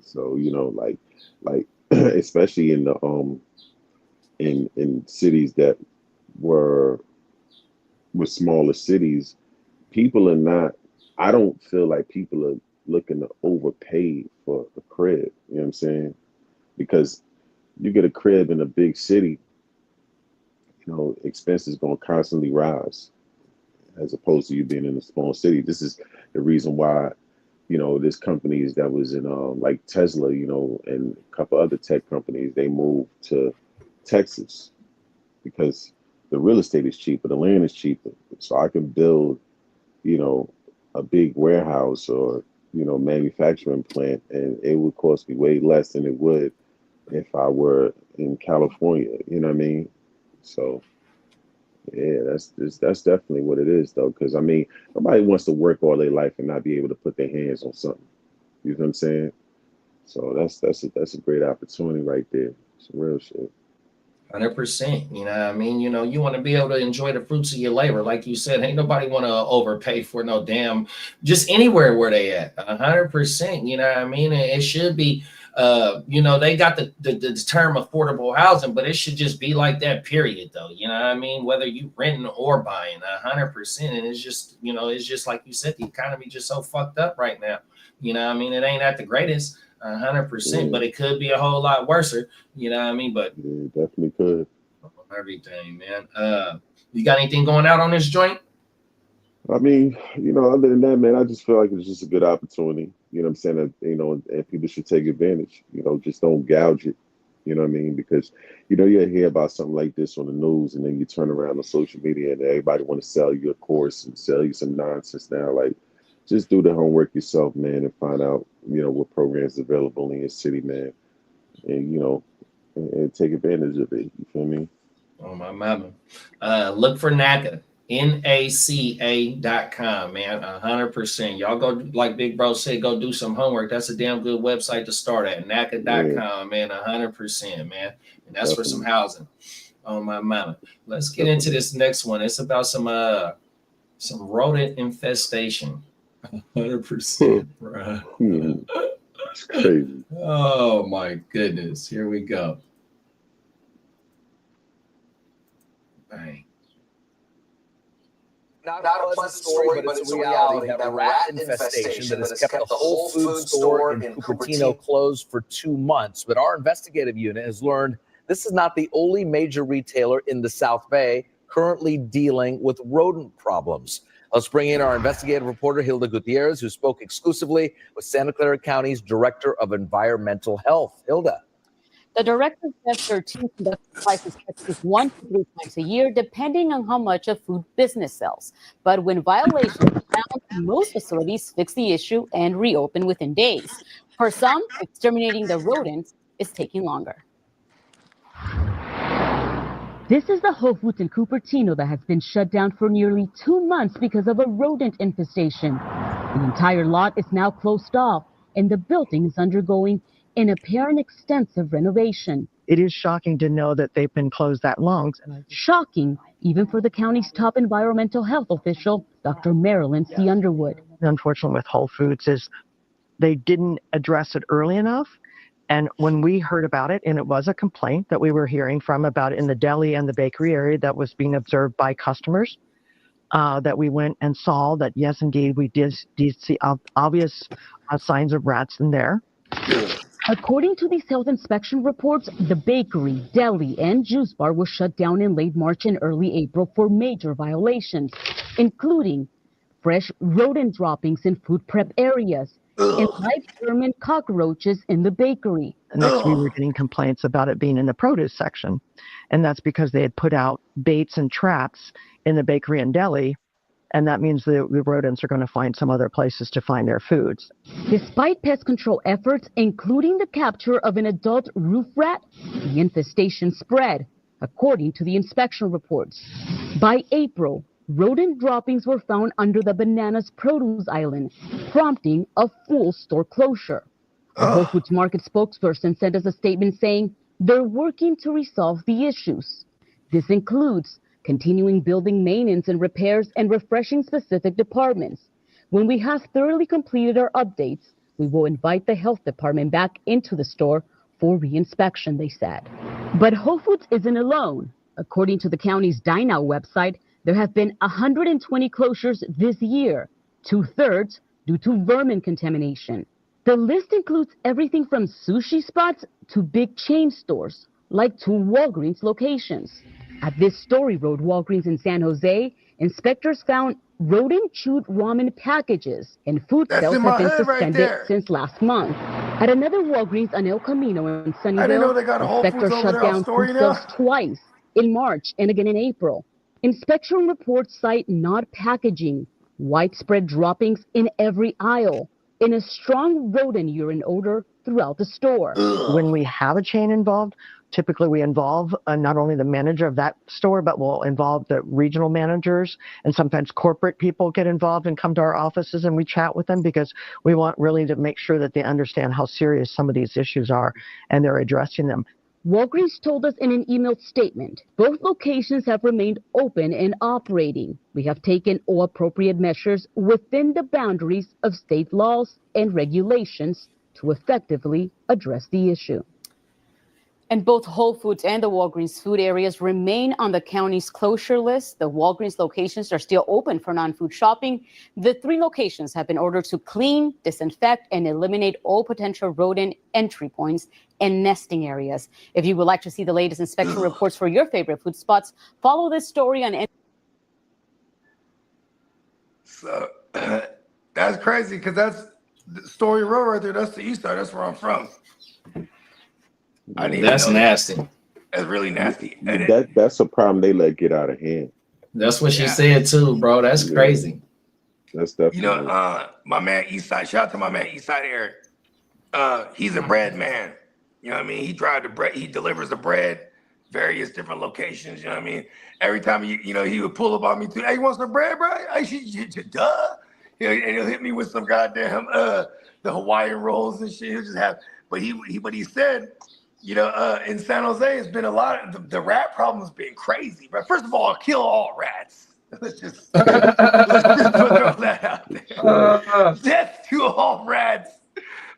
so you know, like especially in the in cities that were smaller cities, people are not. I don't feel like people are looking to overpay for a crib. You know what I'm saying? Because you get a crib in a big city, you know, expenses gonna constantly rise, as opposed to you being in a small city. This is the reason why, you know, there's companies that was in like Tesla, you know, and a couple other tech companies, they moved to Texas because the real estate is cheaper, the land is cheaper. So I can build, you know, a big warehouse or, you know, manufacturing plant, and it would cost me way less than it would if I were in California. You know what I mean? So yeah, that's definitely what it is, though. Because I mean, nobody wants to work all their life and not be able to put their hands on something. You know what I'm saying? So that's a great opportunity right there. Some real shit. 100%. You know what I mean? You know, you want to be able to enjoy the fruits of your labor. Like you said, ain't nobody want to overpay for no damn, just anywhere where they at. 100%. You know what I mean? It should be, you know, they got the term affordable housing, but it should just be like that, period, though. You know what I mean? Whether you renting or buying, 100%. And it's just, you know, it's just like you said, the economy just so fucked up right now. You know what I mean? It ain't at the greatest. 100%, but it could be a whole lot worse. You know what I mean? But yeah, it definitely could. Everything, man. You got anything going out on this joint? I mean, you know, other than that, man, I just feel like it's just a good opportunity. You know what I'm saying? That, you know, and people should take advantage. You know, just don't gouge it. You know what I mean? Because, you know, you hear about something like this on the news, and then you turn around on social media and everybody want to sell you a course and sell you some nonsense now. Like, just do the homework yourself, man, and find out, you know, what programs are available in your city, man. And, you know, and take advantage of it. You feel me? Oh, my mama. Look for NACA, NACA.com, man. 100%. Y'all go, like Big Bro said, go do some homework. That's a damn good website to start at. NACA.com, man. 100%, man. And that's for some housing. Oh, my mama. Let's get into this next one. It's about some rodent infestation. 100%, bro. It's crazy. Oh my goodness. Here we go. Bang. Not a pleasant story, but it's a reality that rat infestation that has kept the Whole Foods store in Cupertino closed for 2 months. But our investigative unit has learned this is not the only major retailer in the South Bay currently dealing with rodent problems. Let's bring in our investigative reporter, Hilda Gutierrez, who spoke exclusively with Santa Clara County's Director of Environmental Health. Hilda. The director says their team conducts prices checks 1 to 3 times a year, depending on how much a food business sells. But when violations are found, most facilities fix the issue and reopen within days. For some, exterminating the rodents is taking longer. This is the Whole Foods in Cupertino that has been shut down for nearly 2 months because of a rodent infestation. The entire lot is now closed off, and the building is undergoing an apparent extensive renovation. It is shocking to know that they've been closed that long. Shocking, even for the county's top environmental health official, Dr. Marilyn C. Underwood. Unfortunately with Whole Foods is they didn't address it early enough. And when we heard about it, and it was a complaint that we were hearing from about it in the deli and the bakery area that was being observed by customers, that we went and saw that, yes, indeed, we did see obvious signs of rats in there. According to these health inspection reports, the bakery, deli, and juice bar was shut down in late March and early April for major violations, including fresh rodent droppings in food prep areas and live vermin cockroaches in the bakery. Next, we were getting complaints about it being in the produce section, and that's because they had put out baits and traps in the bakery and deli. And that means the rodents are going to find some other places to find their foods. Despite pest control efforts, including the capture of an adult roof rat, the infestation spread, according to the inspection reports. By April, rodent droppings were found under the Bananas produce island, prompting a full store closure. The Whole Foods Market spokesperson sent us a statement saying they're working to resolve the issues. This includes continuing building maintenance and repairs and refreshing specific departments. When we have thoroughly completed our updates, we will invite the health department back into the store for reinspection, they said. But Whole Foods isn't alone. According to the county's Dine Now website, there have been 120 closures this year, 2/3 due to vermin contamination. The list includes everything from sushi spots to big chain stores, like 2 Walgreens locations. At this Story Road Walgreens in San Jose, inspectors found rodent-chewed ramen packages, and food sales have been suspended since last month. At another Walgreens on El Camino in Sunnyvale, inspectors shut down food sales twice, in March and again in April. Inspection reports cite not packaging, widespread droppings in every aisle, and a strong rodent urine odor throughout the store. When we have a chain involved, typically we involve not only the manager of that store, but we'll involve the regional managers, and sometimes corporate people get involved and come to our offices and we chat with them because we want really to make sure that they understand how serious some of these issues are and they're addressing them. Walgreens told us in an emailed statement, both locations have remained open and operating. We have taken all appropriate measures within the boundaries of state laws and regulations to effectively address the issue. And both Whole Foods and the Walgreens food areas remain on the county's closure list. The Walgreens locations are still open for non-food shopping. The 3 locations have been ordered to clean, disinfect, and eliminate all potential rodent entry points and nesting areas. If you would like to see the latest inspection reports for your favorite food spots, follow this story on. So that's crazy because that's the Story Road right there. That's the east side. That's where I'm from. That's nasty. That's really nasty. That's a problem they let get out of hand. That's what she said too, bro. That's crazy. That's definitely. You know, my man Eastside. Shout out to my man Eastside Eric. He's a bread man. You know what I mean? He drives the bread. He delivers the bread, various different locations. You know what I mean? Every time he would pull up on me too. Hey, you want some bread, bro? Duh. You know, and he'll hit me with some goddamn the Hawaiian rolls and shit. He'll just have. But he said. You know, in San Jose, it's been a lot. The rat problem has been crazy. But first of all, kill all rats. Let's just throw that out there. Death to all rats.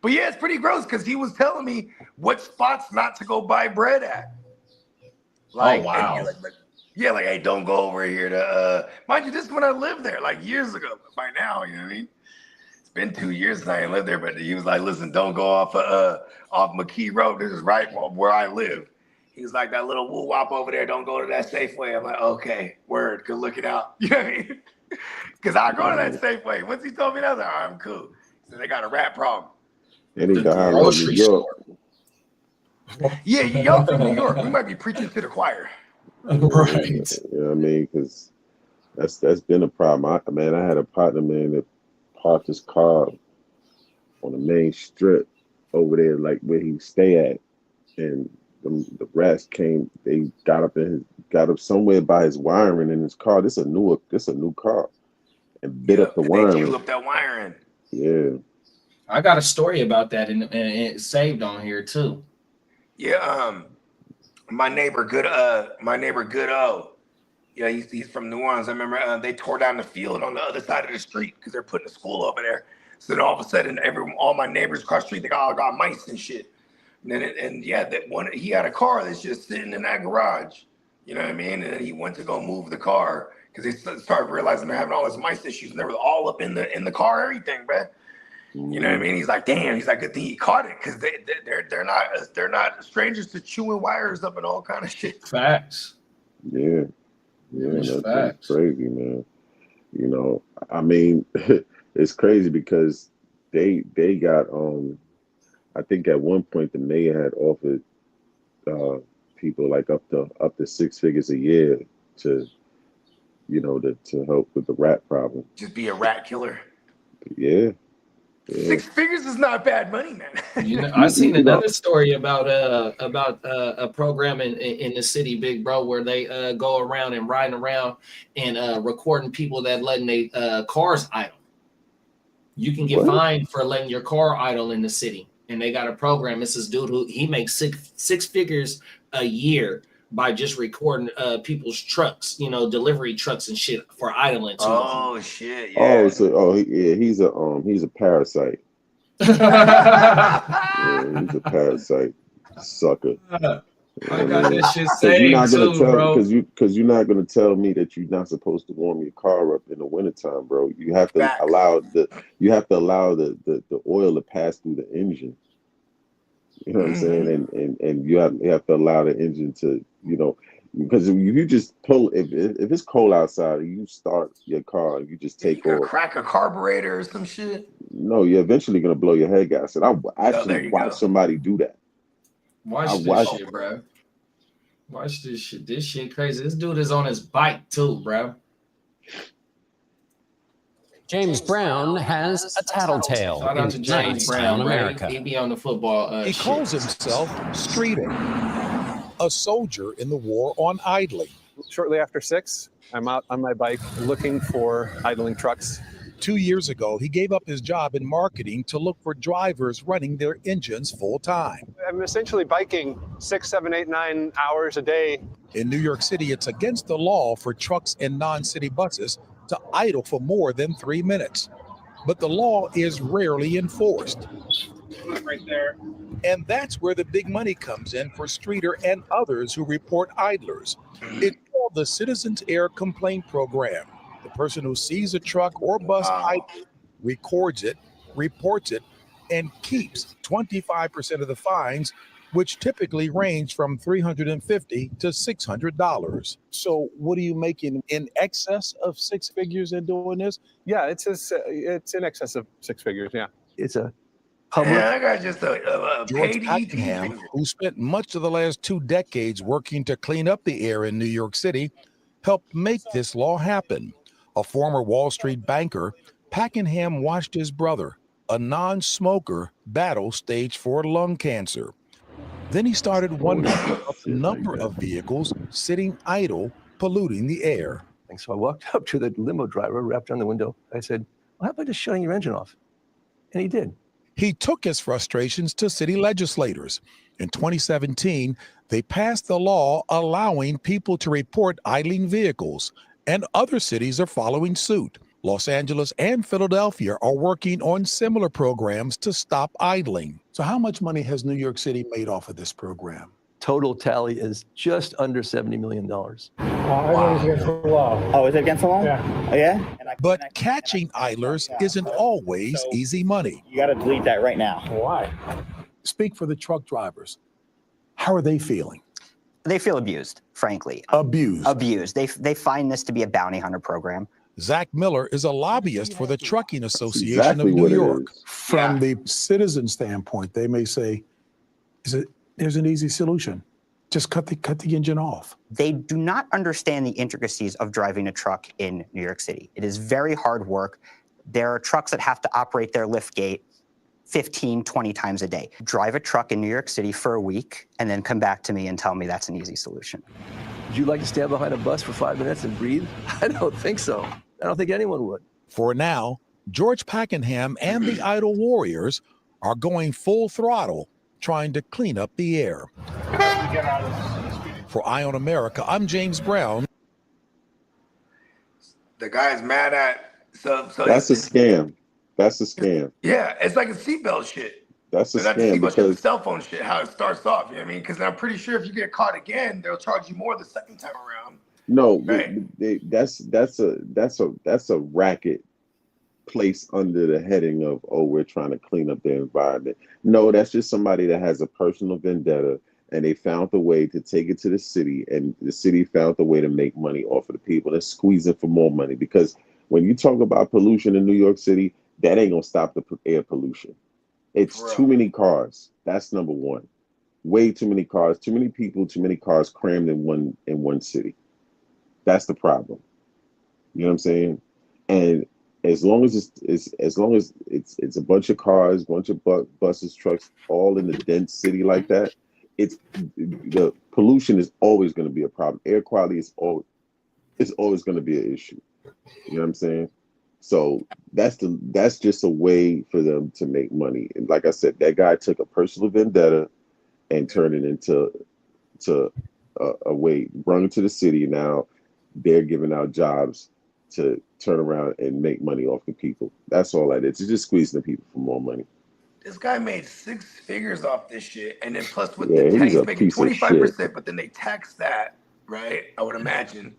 But yeah, it's pretty gross because he was telling me what spots not to go buy bread at. Like, oh wow! Yeah, like, hey, don't go over here to, mind you, this is when I lived there, like years ago. But by now, you know what I mean? It's been 2 years since I ain't lived there, but he was like, listen, don't go off McKee Road. This is right where I live. He was like, that little woo wop over there, don't go to that Safeway. I'm like, okay, word, good looking out. You know what I mean? Because I go to that Safeway. Once he told me that, I was like, all right, I'm cool. So they got a rat problem. They need to holler at New York. Yeah, y'all from New York. We might be preaching to the choir. Right. You know what I mean? Because that's been a problem. I had a partner, man, that parked his car on the main strip over there, like where he stay at, and the rats came. They got up somewhere by his wiring in his car. This a new car, and bit up the wiring. They chew up that wiring. Yeah. I got a story about that, and it's saved on here too. Yeah, my neighbor Goodo. Yeah, he's from New Orleans. I remember they tore down the field on the other side of the street because they're putting a school over there. So then all of a sudden, all my neighbors across the street, they all got mice and shit. And that one, he had a car that's just sitting in that garage. You know what I mean? And then he went to go move the car because they started realizing they're having all this mice issues, and they were all up in the car, everything, man. You know what I mean? He's like, damn. He's like, good thing he caught it because they're not strangers to chewing wires up and all kind of shit. Facts. Yeah, that's crazy, man. You know, I mean, it's crazy because they got I think at one point the mayor had offered people like up to 6 figures a year to help with the rat problem. Just be a rat killer. Yeah. 6 figures is not bad money, man. You know, I seen another story about a program in the city, big bro, where they go around and riding around and recording people that letting their cars idle. You can get fined for letting your car idle in the city, and they got a program. It's this dude who he makes six figures a year by just recording people's trucks, delivery trucks and shit for idling too. Oh shit! Yeah. He's a parasite. Yeah, he's a parasite, sucker. I got that shit saved too, bro. Because you're not gonna tell me that you're not supposed to warm your car up in the wintertime, bro. You have to allow the oil to pass through the engine. You know what I'm saying? And you have to allow the engine to, because if you just pull, if it's cold outside, you start your car and you just take off. Crack a carburetor or some shit. No, you're eventually gonna blow your head gas. And I actually watched somebody do that. Watch this shit, bro. Watch this shit. This shit crazy. This dude is on his bike too, bro. James Brown has a tattletale. Shout out to James Brown, America. He be on the football. He calls himself Streeter, a soldier in the war on idling. Shortly after 6, I'm out on my bike looking for idling trucks. 2 years ago, he gave up his job in marketing to look for drivers running their engines full time. I'm essentially biking 6, 7, 8, 9 hours a day. In New York City, it's against the law for trucks and non-city buses to idle for more than 3 minutes. But the law is rarely enforced. Right there. And that's where the big money comes in for Streeter and others who report idlers. It's called the Citizens Air Complaint Program. The person who sees a truck or bus idling records it, reports it, and keeps 25% of the fines, which typically range from $350 to $600. So what are you making in excess of 6 figures in doing this? Yeah, it's in excess of 6 figures, yeah. It's a public. Yeah, I got just a George Packenham, who spent much of the last 2 decades working to clean up the air in New York City, helped make this law happen. A former Wall Street banker, Packenham watched his brother, a non-smoker, battle stage 4 lung cancer. Then he started wondering about the number of vehicles sitting idle, polluting the air. And so I walked up to the limo driver, rapped on the window. I said, well, how about just shutting your engine off? And he did. He took his frustrations to city legislators. In 2017, they passed the law allowing people to report idling vehicles, and other cities are following suit. Los Angeles and Philadelphia are working on similar programs to stop idling. So how much money has New York City made off of this program? total tally is just under $70 million. Wow. Oh, is it against the law? Yeah. Oh, yeah? But catching idlers isn't always easy money. You got to delete that right now. Why? Speak for the truck drivers. How are they feeling? They feel abused, frankly. Abused. Abused. They find this to be a bounty hunter program. Zach Miller is a lobbyist for the Trucking Association exactly of New what it York. is. From the citizen standpoint, they may say, there's an easy solution. Just cut the engine off. They do not understand the intricacies of driving a truck in New York City. It is very hard work. There are trucks that have to operate their lift gate 15, 20 times a day. Drive a truck in New York City for a week and then come back to me and tell me that's an easy solution. Would you like to stand behind a bus for 5 minutes and breathe? I don't think so. I don't think anyone would. For now, George Pakenham and the Idle Warriors are going full throttle, trying to clean up the air. For Eye on America, I'm James Brown. The guy's mad at so That's a scam. That's a scam. Yeah, it's like a seatbelt shit. That's a Not the scam seatbelt shit, because the cell phone shit. How it starts off. You know what I mean? Because I'm pretty sure if you get caught again, they'll charge you more the second time around. no, Right. that's a racket placed under the heading of, oh, we're trying to clean up the environment. No, that's just somebody that has a personal vendetta, and they found a way to take it to the city, and the city found a way to make money off of the people. They're squeezing for more money because when you talk about pollution in New York City, that ain't gonna stop the air pollution. It's too many cars. That's number one. Way too many cars, too many people, too many cars crammed in one city. That's the problem. You know what I'm saying? And as long as it's a bunch of cars, bunch of buses, trucks, all in the dense city like that, the pollution is always going to be a problem. Air quality is always going to be an issue. You know what I'm saying? So that's just a way for them to make money. And like I said, that guy took a personal vendetta and turned it into a way, brought it to the city. Now they're giving out jobs to turn around and make money off the people. That's all that is. It's just squeezing the people for more money. This guy made 6 figures off this shit, and then plus with Yeah, the tax, he's a making piece of 25%, but then they tax that, right? I would imagine.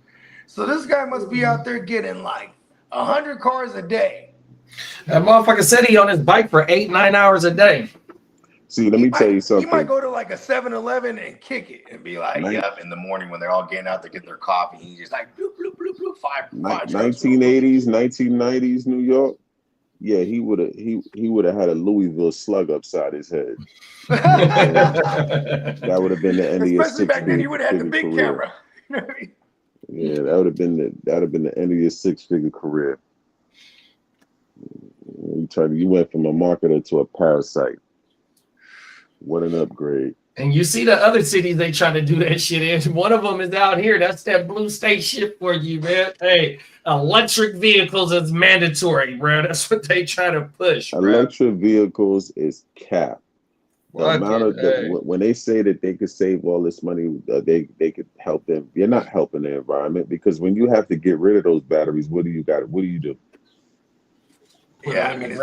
So this guy must be out there getting like 100 cars a day. That motherfucker said he on his bike for 8-9 hours a day. See, let me tell you something. He might go to like a 7-Eleven and kick it and be like, yep, in the morning when they're all getting out there getting their coffee, he's just like, bloop, bloop, bloop, bloop, five 1980s, 1990s New York. Yeah, he would have had a Louisville slug upside his head. That would have been the end of your Especially back then, he would have had the big career. camera. You know what I mean? Yeah, that would have been the end of your 6-figure career. You went from a marketer to a parasite. What an upgrade. And you see the other cities they try to do that shit in. One of them is out here. That's that blue state shit for you, man. Hey, electric vehicles is mandatory, bro. That's what they try to push, bro. Electric vehicles is cap. The amount of when they say that they could save all this money, they could help them. You're not helping the environment because when you have to get rid of those batteries, what do you got? What do you do? Yeah, I mean, it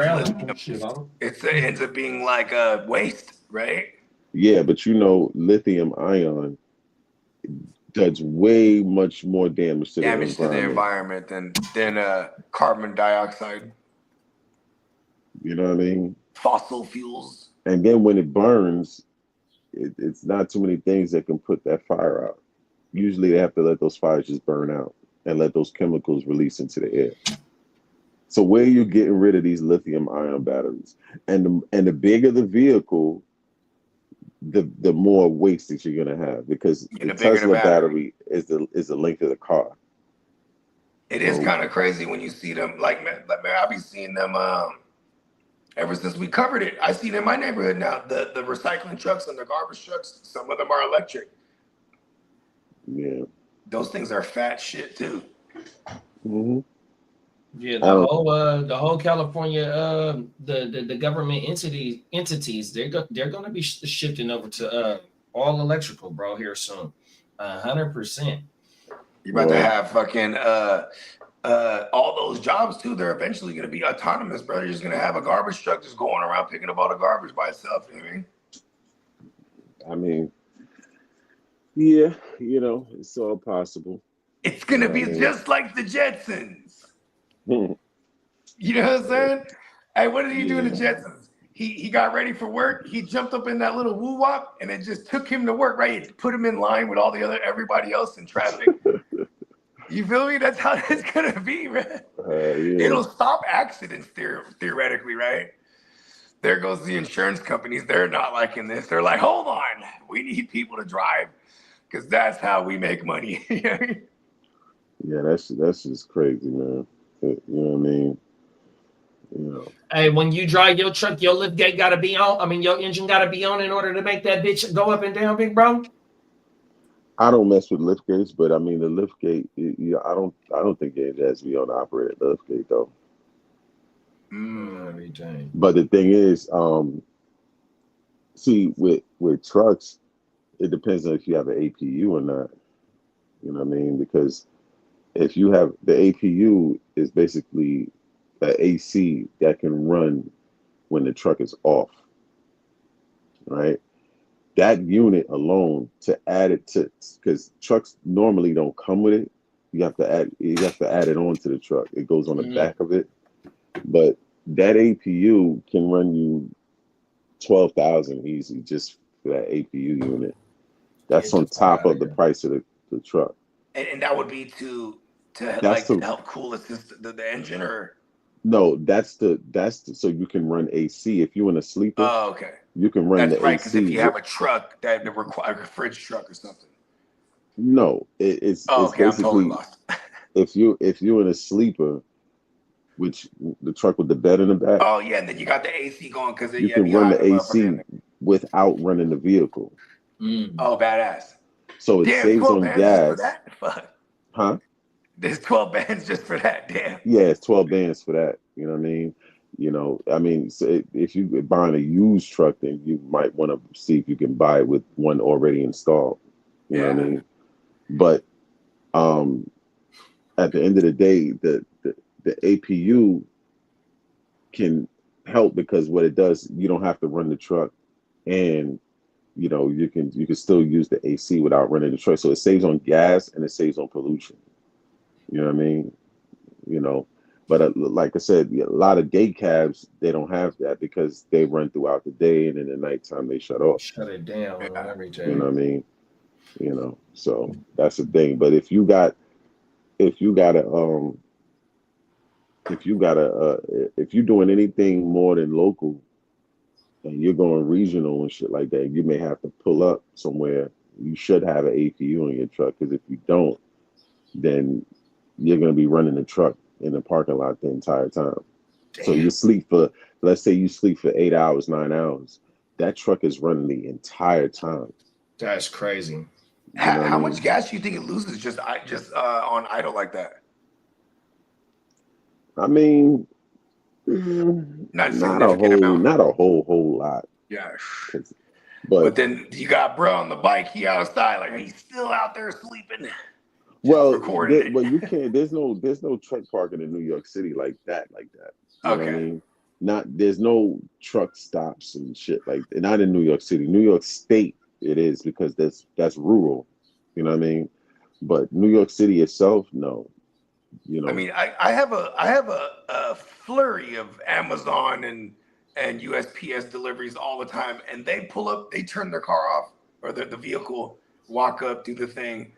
ends up being like a waste, right? Yeah, but lithium ion does way much more damage to the environment than carbon dioxide. You know what I mean? Fossil fuels. And then when it burns, it's not too many things that can put that fire out. Usually they have to let those fires just burn out and let those chemicals release into the air. So where are you getting rid of these lithium ion batteries? And the bigger the vehicle, the more waste that you're gonna have because the Tesla battery is the length of the car. It is kind of crazy when you see them. Like man, I've been seeing them ever since we covered it. I see them in my neighborhood now. The recycling trucks and the garbage trucks. Some of them are electric. Yeah, those things are fat shit too. Mm-hmm. Yeah, the whole California the government entities they're going to be shifting over to all electrical, bro, here soon. 100%. You're about to have fucking all those jobs too. They're eventually going to be autonomous, bro. You're just going to have a garbage truck just going around picking up all the garbage by itself. You know what I mean? I mean, Yeah, you know, it's all possible. It's gonna You be know what just like the Jetsons. I mean? You know what I'm saying? Hey, what did he do in the Yeah. Jetsons? He got ready for work. He jumped up in that little woo wop, and it just took him to work. Right, it put him in line with all the other everybody else in traffic. You feel me? That's how it's gonna be, man. Yeah. It'll stop accidents theoretically, right? There goes the insurance companies. They're not liking this. They're like, hold on, we need people to drive because that's how we make money. Yeah, that's just crazy, man. You know what I mean? You know. Hey, when you drive your truck, your lift gate got to be on. I mean, your engine got to be on in order to make that bitch go up and down, big bro. I don't mess with lift gates, but I mean the lift gate. I don't think it has to be on the operated lift gate though. But the thing is, see, with trucks, it depends on if you have an APU or not. You know what I mean? Because if you have the APU is basically an AC that can run when the truck is off, right? That unit alone to add it to, because trucks normally don't come with it. You have to add it onto the truck. It goes on the back of it, but that APU can run you 12,000 easy just for that APU unit. That's on top of the price of the truck. And that would be to help cool the engine, or no, that's the so you can run AC if you're in a sleeper. Oh, okay. You can run That's the right, AC. because if you have a truck that requires a fridge truck or something. No, it's okay, basically I'm totally lost. if you're in a sleeper, which the truck with the bed in the back. Oh yeah, and then you got the AC going because you can run the AC without running the vehicle. Oh, badass. So it Damn, saves 12 on bands gas. just for that? Fuck. Huh? There's 12 bands just for that. Damn. Yeah, it's 12 bands for that. You know what I mean? So if you're buying a used truck, then you might want to see if you can buy it with one already installed. You know what I mean? But at the end of the day, the APU can help because what it does, you don't have to run the truck, and you can still use the AC without running the truck. So it saves on gas and it saves on pollution. You know what I mean? But like I said, a lot of day cabs, they don't have that because they run throughout the day, and in the nighttime they shut off. Shut it down and everything. You know what I mean? So that's the thing. But if you're doing anything more than local and you're going regional and shit like that, you may have to pull up somewhere. You should have an APU in your truck, because if you don't, then you're going to be running the truck in the parking lot the entire time. Damn. So let's say you sleep for 8 hours, 9 hours, that truck is running the entire time. That's crazy. How much gas do you think it loses just on idle like that? I mean, not a whole lot. Yeah. But then you got bro on the bike, he outside, like he's still out there sleeping. Well, you can't. There's no truck parking in New York City like that. You know what I mean? There's no truck stops and shit not in New York City. New York State it is, because that's rural. You know what I mean? But New York City itself, no. I mean, I have a flurry of Amazon and USPS deliveries all the time, and they pull up, they turn their car off or the vehicle, walk up, do the thing.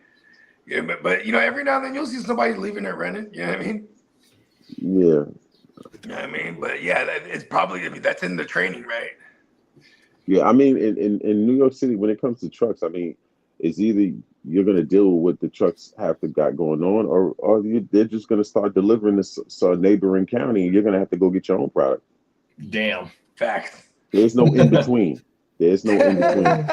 Yeah, but every now and then you'll see somebody leaving it rented. You know what I mean? Yeah. You know what I mean? But yeah, it's probably, that's in the training, right? Yeah, I mean, in New York City, when it comes to trucks, I mean, it's either you're going to deal with what the trucks got going on, or they're just going to start delivering to a neighboring county, and you're going to have to go get your own product. Damn. Facts. There's no in between. There's no in between.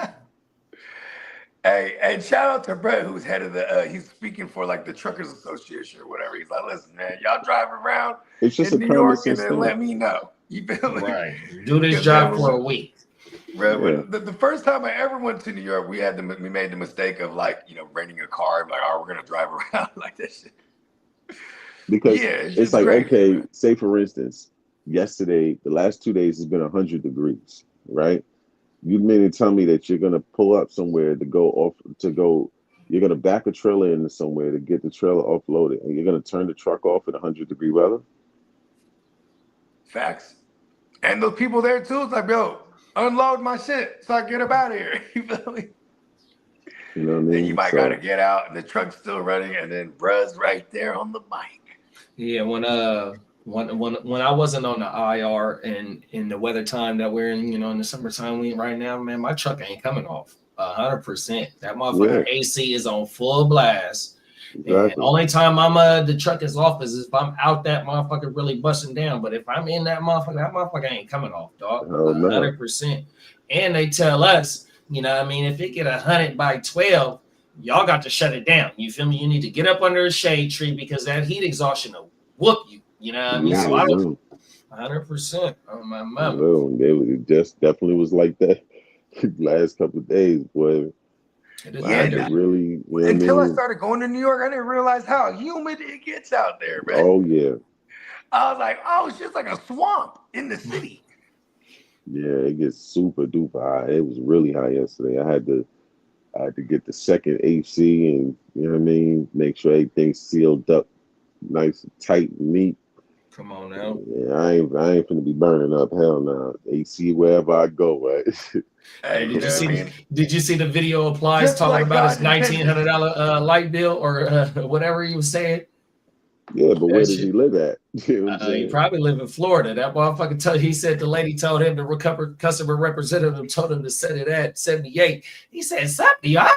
Hey, and shout out to Brett, who's head of he's speaking for the Truckers Association or whatever. He's like, listen, man, y'all drive around in New York and then let me know. You feel me? Right. Do this job for a week. Bro, the first time I ever went to New York, we made the mistake of renting a car. I'm like, oh, we're gonna drive around like that shit. Because it's like, crazy, okay, man. Say for instance, yesterday, the last 2 days has been 100 degrees, right? You mean to tell me that you're gonna pull up somewhere you're gonna back a trailer into somewhere to get the trailer offloaded, and you're gonna turn the truck off at 100-degree weather? Facts. And those people there too, it's like, yo, unload my shit so I get up out of here. You feel me? You know what I mean? Then you might gotta get out and the truck's still running, and then bruh's right there on the bike. Yeah, when I wasn't on the IR and in the weather time that we're in, in the summertime right now, man, my truck ain't coming off 100%. That motherfucking AC is on full blast. Exactly. And only time the truck is off is if I'm out that motherfucker really busting down. But if I'm in that motherfucker ain't coming off, dog. 100%. And they tell us, if it get 100 by 12, y'all got to shut it down. You feel me? You need to get up under a shade tree because that heat exhaustion will whoop you. You know what I mean? So I don't 100% on my mama. It just definitely was like that last couple of days, boy. Really, until I started going to New York, I didn't realize how humid it gets out there, man. Oh yeah. I was like, it's just like a swamp in the city. Yeah, it gets super duper high. It was really high yesterday. I had to get the second AC and make sure everything's sealed up nice and tight and neat. Come on now. Yeah, I ain't finna be burning up. Hell no. AC wherever I go, right? Hey, did you see the video of Plies talking about his $1,900 light bill or whatever he was saying? Yeah, but where does he live at? He probably live in Florida. That motherfucker he said the lady told him, the customer representative told him to set it at 78. He said 78.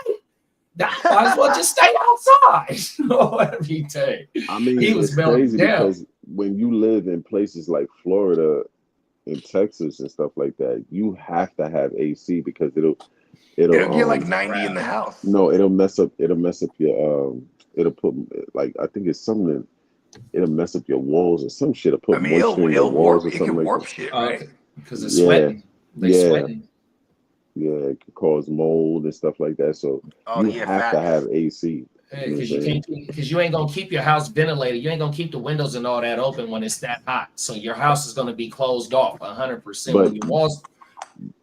That might as well just stay outside. Or whatever he said. I mean, he was crazy down. Because when you live in places like Florida and Texas and stuff like that, you have to have AC because it'll get like 90 in the house. No, it'll mess up your it'll put like I think it's something. It'll mess up your walls or some shit. It'll put moisture in your walls or something like that. Shit, right? Because it's sweating. Sweating. Yeah, it could cause mold and stuff like that. So you have to have AC. Because you ain't gonna keep your house ventilated. You ain't gonna keep the windows and all that open when it's that hot. So your house is gonna be closed off 100%. When your walls.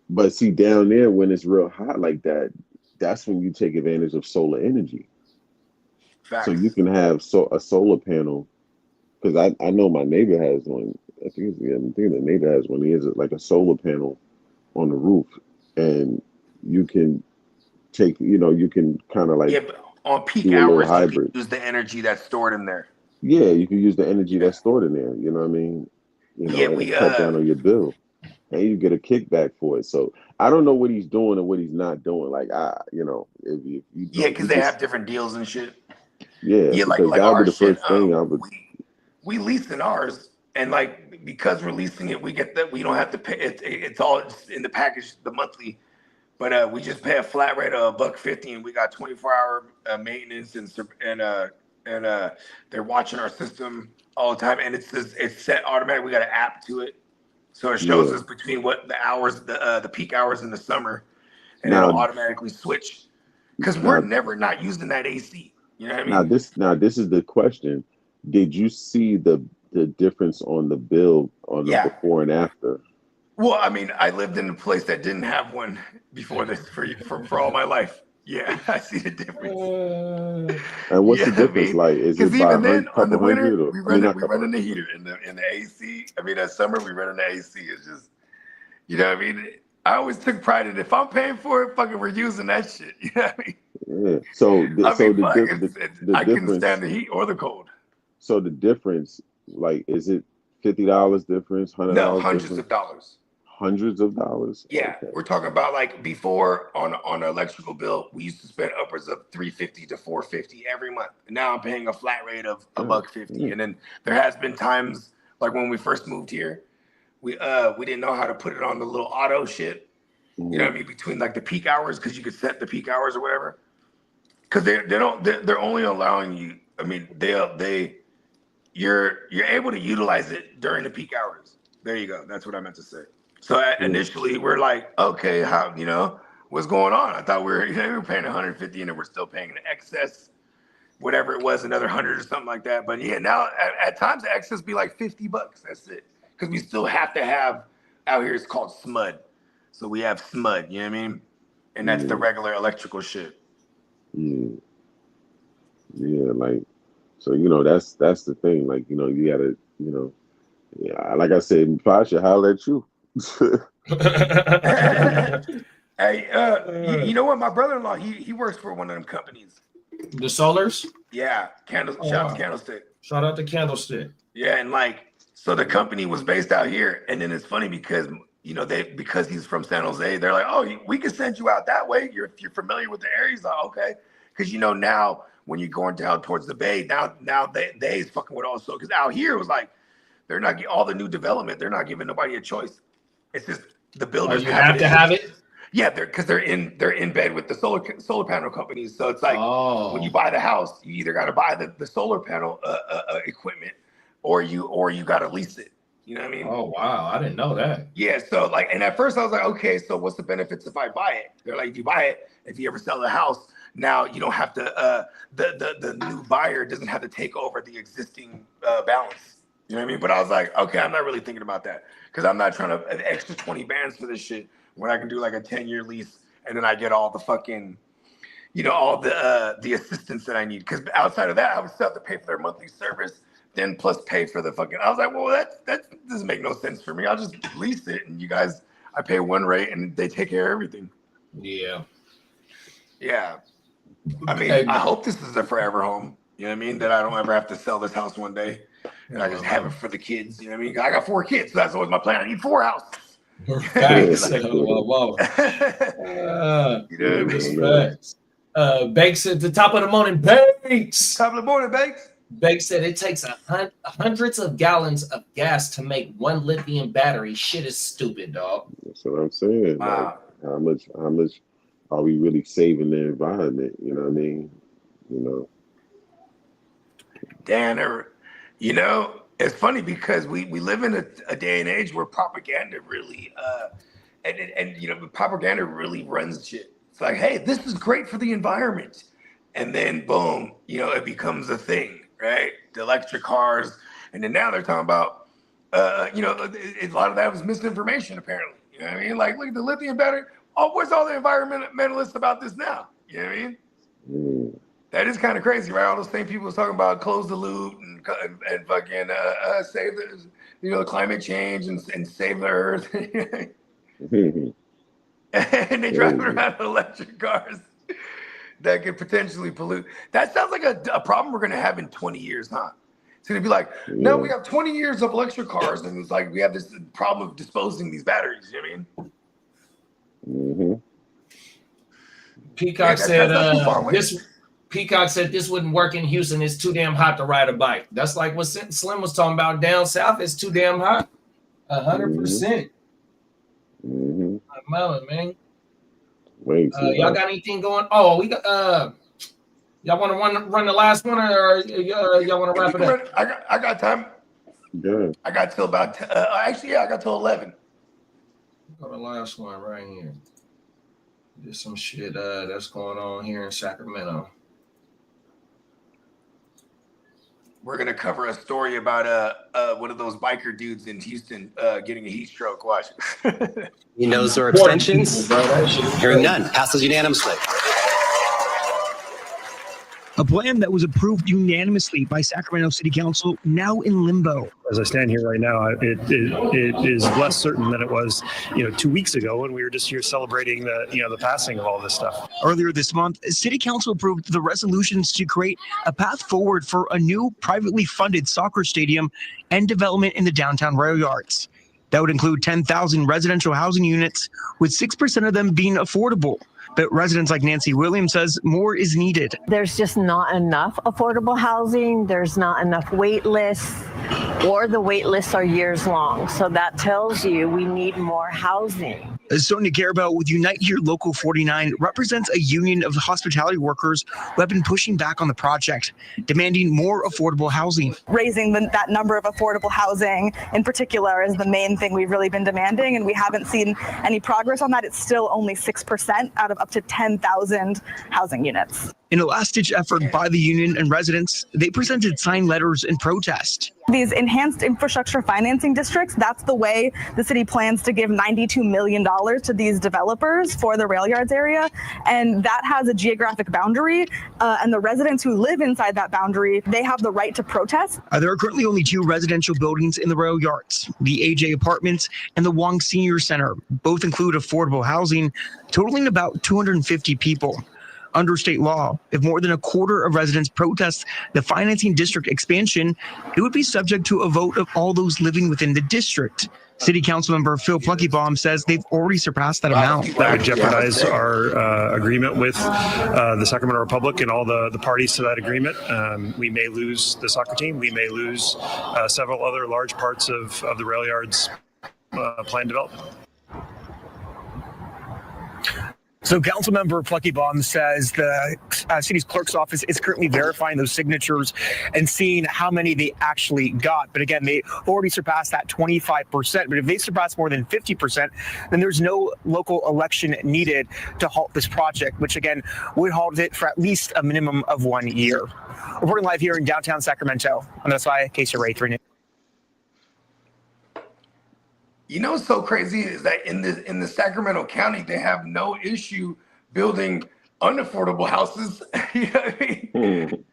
But see, down there when it's real hot like that, that's when you take advantage of solar energy. Facts. So you can have a solar panel. Because I know my neighbor has one. I think the neighbor has one. He has like a solar panel on the roof, and you can take, you can kind of like but on peak hours, you can use the energy that's stored in there. Yeah, you can use the energy that's stored in there. You know what I mean? Cut down on your bill, and you get a kickback for it. So I don't know what he's doing and what he's not doing. Like if you because they have different deals and shit. Yeah, like that would be the first thing I would. We lease in ours, and like because we're leasing it, we get that we don't have to pay. It's all in the package, the monthly, but we just pay a flat rate of $150, and we got 24-hour maintenance and they're watching our system all the time, and it's set automatic. We got an app to it, so it shows us between what the hours, the peak hours in the summer, and it'll automatically switch because we're never not using that AC. You know what I mean? Now this is the question. Did you see the difference on the bill on the before and after? Well, I mean, I lived in a place that didn't have one before this for all my life. Yeah, I see the difference. And what's the difference like? Is it by even then on the winter or, we run in the heater in the AC. I mean, that summer we run in the AC. It's just, what I mean. I always took pride in it. If I'm paying for it, fucking we're using that shit. You know what I mean? Yeah. So I couldn't stand the heat or the cold. So the difference, like, is it $50 difference, $100? No, hundreds of dollars. Hundreds of dollars. Yeah, okay. We're talking about like before on an electrical bill, we used to spend upwards of $350 to $450 every month. And now I'm paying a flat rate of $150. And then there has been times like when we first moved here, we didn't know how to put it on the little auto shit. You know what I mean? Between like the peak hours, because you could set the peak hours or whatever. Because they're only allowing you. I mean, you're able to utilize it during the peak hours. There you go. That's what I meant to say. So initially we're like, okay, how, what's going on? I thought we were paying $150 and then we're still paying the excess, whatever it was, another $100 or something like that. But yeah, now at times the excess be like $50. That's it. Because we still have to have out here, it's called SMUD. So we have SMUD, you know what I mean? And that's the regular electrical shit. Yeah. Yeah, like, so, you know, that's the thing. Like, you know, you gotta, you know, yeah, like I said, I should holler at you. Hey, you know what? My brother-in-law, he works for one of them companies. The solars? Yeah, shout out to Candlestick. Shout out to Candlestick. Yeah, and like, so the company was based out here, and then it's funny because, you know, because he's from San Jose, they're like, oh, we can send you out that way. If you're familiar with the area. He's like, okay, because you know now when you're going down towards the bay, now they's fucking with also, because out here it was like they're not all the new development. They're not giving nobody a choice. It's just the builders have to have it. Yeah, they're in bed with the solar panel companies. So it's like when you buy the house, you either got to buy the solar panel equipment, or you got to lease it. You know what I mean? Oh wow, I didn't know that. Yeah, so like, and at first I was like, okay, so what's the benefits if I buy it? They're like, if you buy it, if you ever sell the house, now you don't have to. The new buyer doesn't have to take over the existing balance. You know what I mean? But I was like, okay, I'm not really thinking about that because I'm not trying to an extra 20 bands for this shit when I can do like a 10-year lease and then I get all the fucking, you know, all the assistance that I need. Because outside of that, I would still have to pay for their monthly service, then plus pay for the fucking. I was like, well, that doesn't make no sense for me. I'll just lease it and you guys, I pay one rate and they take care of everything. Yeah. Yeah. I mean, I hope this is a forever home. You know what I mean? That I don't ever have to sell this house one day. And I just have it for the kids. You know what I mean? I got 4 kids, so that's always my plan. I need 4 houses. Thanks. Respect. Bakes at the top of the morning. Bakes. Top of the morning, Bakes. Bakes said it takes hundreds of gallons of gas to make 1 lithium battery. Shit is stupid, dog. That's what I'm saying. Wow. Like, how much are we really saving the environment? You know what I mean? You know. Dan, you know, it's funny because we live in a day and age where propaganda really and you know, propaganda really runs shit. It's like, hey, this is great for the environment, and then boom, you know, it becomes a thing, right? The electric cars, and then now they're talking about you know, a lot of that was misinformation apparently. You know what I mean? Like, look at the lithium battery. Oh, where's all the environmentalists about this now? You know what I mean? That is kind of crazy, right? All those same people was talking about close the loop and fucking save the, you know, climate change and save the earth. And they drive around electric cars that could potentially pollute. That sounds like a problem we're going to have in 20 years, huh? It's going to be like, no, we have 20 years of electric cars, and it's like we have this problem of disposing these batteries. You know what I mean? Peacock said this. Peacock said this wouldn't work in Houston. It's too damn hot to ride a bike. That's like what Slim was talking about down south. It's too damn hot. 100%. I'm melon, man. Y'all got anything going? Oh, we got. Y'all want to run the last one, or y'all want to wrap it up? I got time. Good. I got till about. Actually, yeah, I got till 11. Got the last one right here. There's some shit that's going on here in Sacramento. We're gonna cover a story about one of those biker dudes in Houston getting a heat stroke. Watch. He knows there are extensions. Hearing none, passes unanimously. A plan that was approved unanimously by Sacramento City Council now in limbo. As I stand here right now, it is less certain than it was, 2 weeks ago when we were just here celebrating the passing of all this stuff. Earlier this month, City Council approved the resolutions to create a path forward for a new privately funded soccer stadium and development in the downtown rail yards. That would include 10,000 residential housing units, with 6% of them being affordable. But residents like Nancy Williams says more is needed. There's just not enough affordable housing. There's not enough wait lists, or the wait lists are years long. So that tells you we need more housing. Sonia Garibel with Unite Here Local 49 represents a union of hospitality workers who have been pushing back on the project, demanding more affordable housing. Raising that number of affordable housing in particular is the main thing we've really been demanding, and we haven't seen any progress on that. It's still only 6% out of up to 10,000 housing units. In a last-ditch effort by the union and residents, they presented signed letters in protest. These enhanced infrastructure financing districts, that's the way the city plans to give $92 million to these developers for the rail yards area. And that has a geographic boundary. And the residents who live inside that boundary, they have the right to protest. There are currently only 2 residential buildings in the rail yards, the AJ Apartments and the Wong Senior Center. Both include affordable housing, totaling about 250 people. Under state law, if more than a quarter of residents protest the financing district expansion, it would be subject to a vote of all those living within the district. City Council member Phil Pluckybaum says they've already surpassed that amount. That would jeopardize our agreement with the Sacramento Republic and all the parties to that agreement. We may lose the soccer team. We may lose several other large parts of the rail yards planned development. So Councilmember Pluckybaum says the city's clerk's office is currently verifying those signatures and seeing how many they actually got. But again, they already surpassed that 25%. But if they surpass more than 50%, then there's no local election needed to halt this project, which again would halt it for at least a minimum of 1 year. Reporting live here in downtown Sacramento, I'm SI KCRA 3 News. You know what's so crazy is that in the Sacramento County, they have no issue building unaffordable houses. You know what I mean?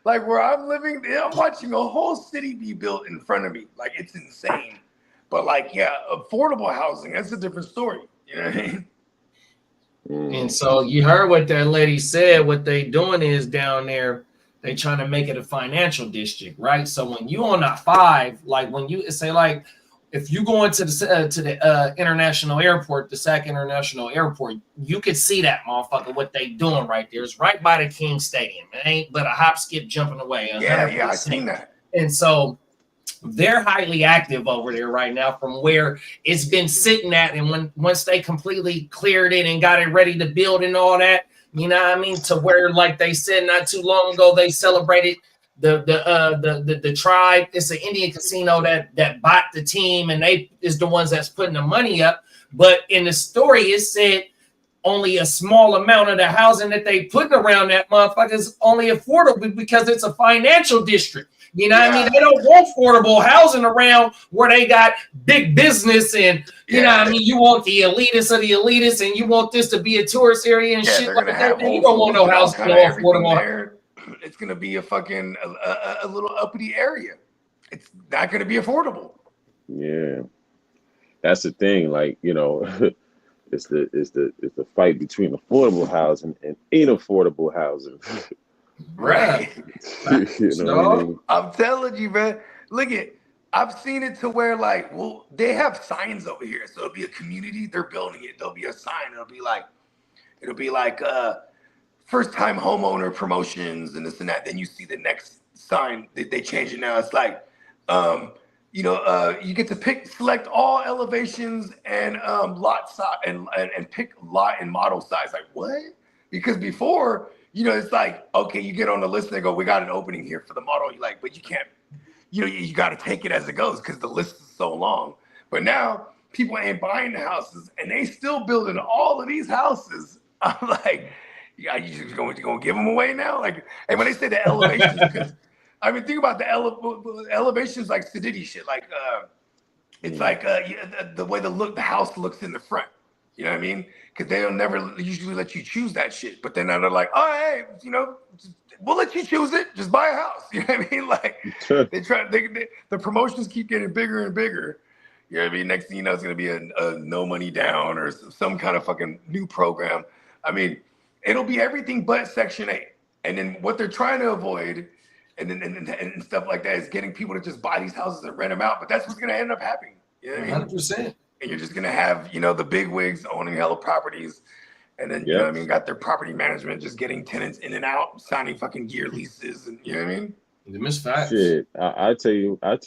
Like where I'm living, I'm watching a whole city be built in front of me. Like it's insane. But like, yeah, affordable housing, that's a different story. You know what I mean? And so you heard what that lady said. What they doing is down there, they trying to make it a financial district, right? So when you on a 5, like when you say like, if you go into the international airport, the Sac International Airport, you could see that motherfucker, what they doing right there. It's right by the King Stadium. It ain't but a hop, skip, jumping away. 100%. Yeah, I seen that. And so they're highly active over there right now from where it's been sitting at. And once they completely cleared it and got it ready to build and all that, you know what I mean? To where, like they said not too long ago, they celebrated the tribe. It's an Indian casino that bought the team, and they is the ones that's putting the money up. But in the story, it said only a small amount of the housing that they putting around that motherfucker is only affordable because it's a financial district. You know what I mean? They don't want affordable housing around where they got big business and you know what I mean? You want the elitists of the elitists, and you want this to be a tourist area and shit like that. You don't want no housing affordable. It's gonna be a fucking a little uppity area. It's not gonna be affordable. Yeah, that's the thing. Like, you know, it's the fight between affordable housing and inaffordable housing. Right. You know what I mean? I'm telling you, man. Look I've seen it to where like, well, they have signs over here. So it'll be a community. They're building it. There'll be a sign. It'll be like first-time homeowner promotions and this and that. Then you see the next sign that they change it now. It's like, you get to select all elevations and lot size and pick lot and model size. Like what? Because before, you know, it's like, okay, you get on the list and they go, we got an opening here for the model. You like, but you can't, you know, you got to take it as it goes because the list is so long. But now people ain't buying the houses and they still building all of these houses. I'm like, yeah, you just going to give them away now? Like, and when they say the elevations, because I mean, think about the elevations like sedity shit. Like, it's like the way the house looks in the front. You know what I mean? Because they'll never usually let you choose that shit. But then now they're like, oh, hey, you know, we'll let you choose it. Just buy a house. You know what I mean? Like, the promotions keep getting bigger and bigger. You know what I mean? Next thing you know, it's going to be a no money down or some kind of fucking new program. I mean, it'll be everything but Section 8. And then what they're trying to avoid and stuff like that is getting people to just buy these houses and rent them out. But that's what's going to end up happening. You know what I mean? 100%. And you're just going to have, you know, the big wigs owning hella properties. And then, you know what I mean, got their property management just getting tenants in and out, signing fucking year leases. And you know what I mean? The misfacts. Shit, I tell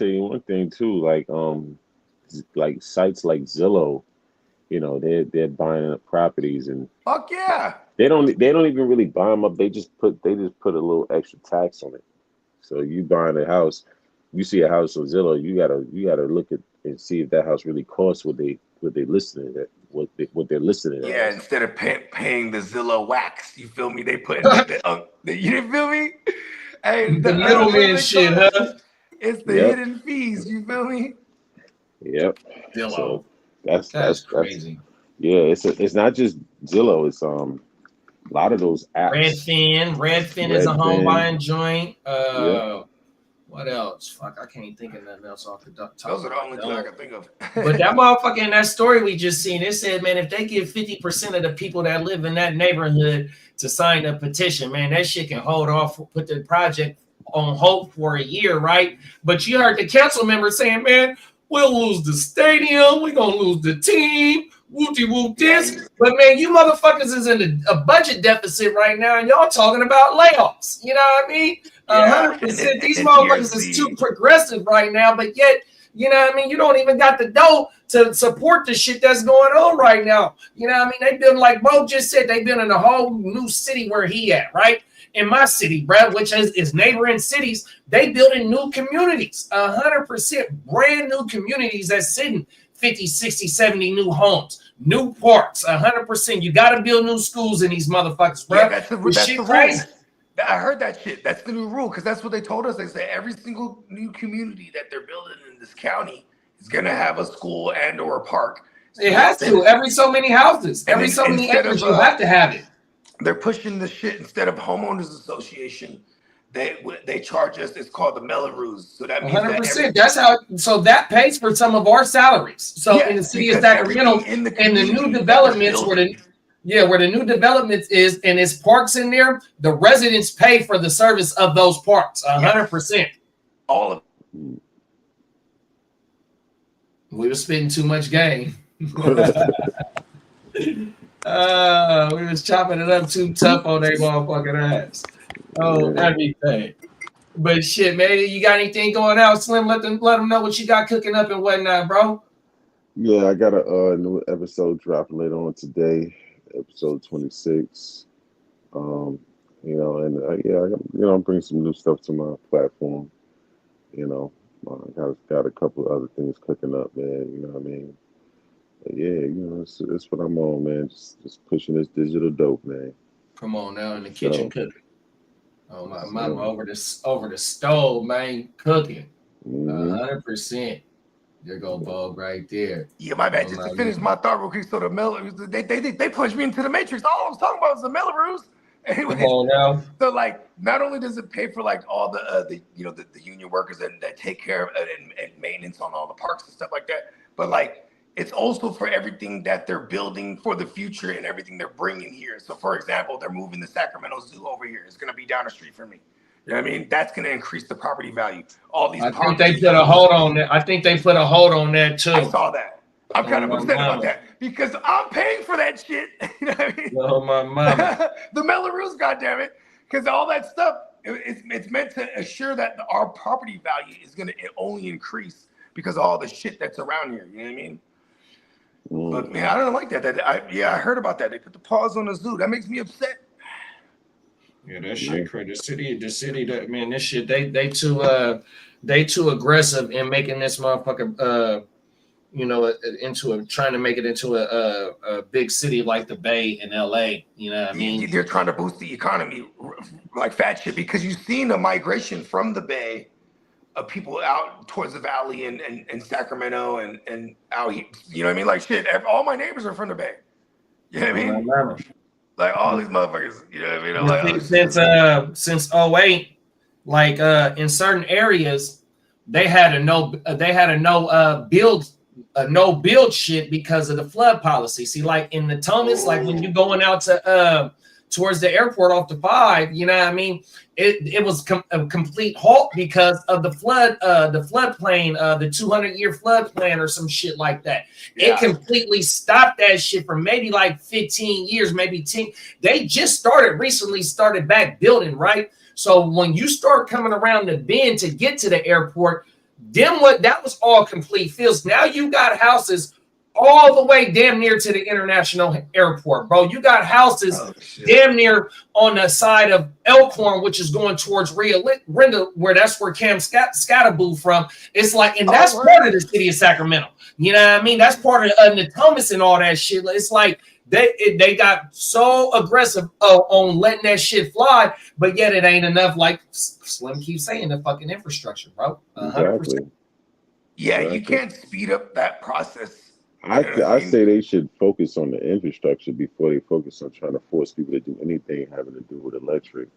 you one thing too. Like sites like Zillow, you know, they're buying up properties and fuck yeah. They don't even really buy them up. They just put a little extra tax on it. So you buying a house, you see a house on Zillow, you gotta look at and see if that house really costs what they they're listening at, what they're listening at. Yeah, instead of paying the Zillow wax, you feel me? They put you feel me? Hey, the middleman shit, huh? It's the hidden fees. You feel me? Yep. Zillow. So that's crazy. It's not just Zillow. It's a lot of those apps. Redfin is a home buying joint. What else? Fuck, I can't think of nothing else off the top. Those are the only two I can think of. But that motherfucker in that story we just seen, it said, man, if they give 50% of the people that live in that neighborhood to sign a petition, man, that shit can hold off, put the project on hold for a year, right? But you heard the council member saying, man, we'll lose the stadium, we're gonna lose the team, whoop this. But man, you motherfuckers is in a budget deficit right now, and y'all talking about layoffs. You know what I mean? 100%. These motherfuckers is too progressive right now, but yet, you know what I mean? You don't even got the dough to support the shit that's going on right now. You know what I mean? They been, like Bo just said, they've been in a whole new city where he at, right? In my city, bro, which is neighboring cities, they building new communities, 100% brand new communities that's sitting 50, 60, 70 new homes, new parks, 100%. You got to build new schools in these motherfuckers, bro. Yeah, that's the rule. I heard that shit. That's the new rule because that's what they told us. They say every single new community that they're building in this county is going to have a school and or a park. So it has to. Every so many houses, every so many acres, you have to have it. They're pushing the shit instead of homeowners association. They charge us. It's called the Melrose. So that means 100%. That's how. So that pays for some of our salaries. So in the city of Sacramento, and the new developments where the new developments is and it's parks in there, the residents pay for the service of those parks. 100%. All of. We were spending too much game. We was chopping it up too tough on their motherfucking ass. Oh, everything. But shit, man, you got anything going out, Slim? Let them know what you got cooking up and whatnot, bro. Yeah, I got a new episode dropping later on today, episode 26. I'm bringing some new stuff to my platform. Got a couple other things cooking up, man. You know what I mean? But yeah, it's what I'm on, man. Just pushing this digital dope, man. Come on now in the kitchen cooking. Oh my mama over the stove, man, cooking. 100%. There go Bob right there. Yeah, my bad. Just to finish my thought real quick. So the Melrose, they punched me into the matrix. All I was talking about was the Melrose. Anyway, come on now. So like, not only does it pay for like all the union workers that take care of and maintenance on all the parks and stuff like that, but like it's also for everything that they're building for the future and everything they're bringing here. So for example, they're moving the Sacramento Zoo over here. It's going to be down the street from me. You know what I mean? That's going to increase the property value. All these. I think they put a hold on that. I think they put a hold on that too. I saw that. I'm kind of upset about that because I'm paying for that shit. You know what I mean? Oh my mama. The Melrose, goddammit, because all that stuff it's meant to assure that our property value is going to only increase because of all the shit that's around here. You know what I mean? But man, I don't like that. I heard about that. They put the pause on the zoo. That makes me upset. Yeah, that shit crazy. The city that man, this shit they too aggressive in making this motherfucker trying to make it into a big city like the Bay in LA. You know what I mean? They're trying to boost the economy like fat shit because you've seen a migration from the Bay of people out towards the valley and Sacramento and out here. You know what I mean? Like shit, all my neighbors are from the Bay. You know what I mean? Like all these motherfuckers, you know what I mean? Since 08, like in certain areas, they had a no build shit because of the flood policy. See, like in the Thomas, like when you're going out to towards the airport off the 5, you know what I mean? It was a complete halt because of the floodplain, the 200-year floodplain or some shit like that. Yeah. It completely stopped that shit for maybe like 15 years, maybe 10. They just recently started back building, right? So when you start coming around the bend to get to the airport, that was all complete fields. Now you got houses all the way damn near to the international airport, bro. You got houses damn near on the side of Elkhorn, which is going towards Rio Linda, where that's where Cam Scattaboo from. It's like, and that's part of the city of Sacramento. You know what I mean? That's part of Natomas and all that shit. It's like they got so aggressive on letting that shit fly, but yet it ain't enough. Like Slim keeps saying, the fucking infrastructure, bro. 100%. Exactly. Yeah, you can't speed up that process. I say they should focus on the infrastructure before they focus on trying to force people to do anything having to do with electric.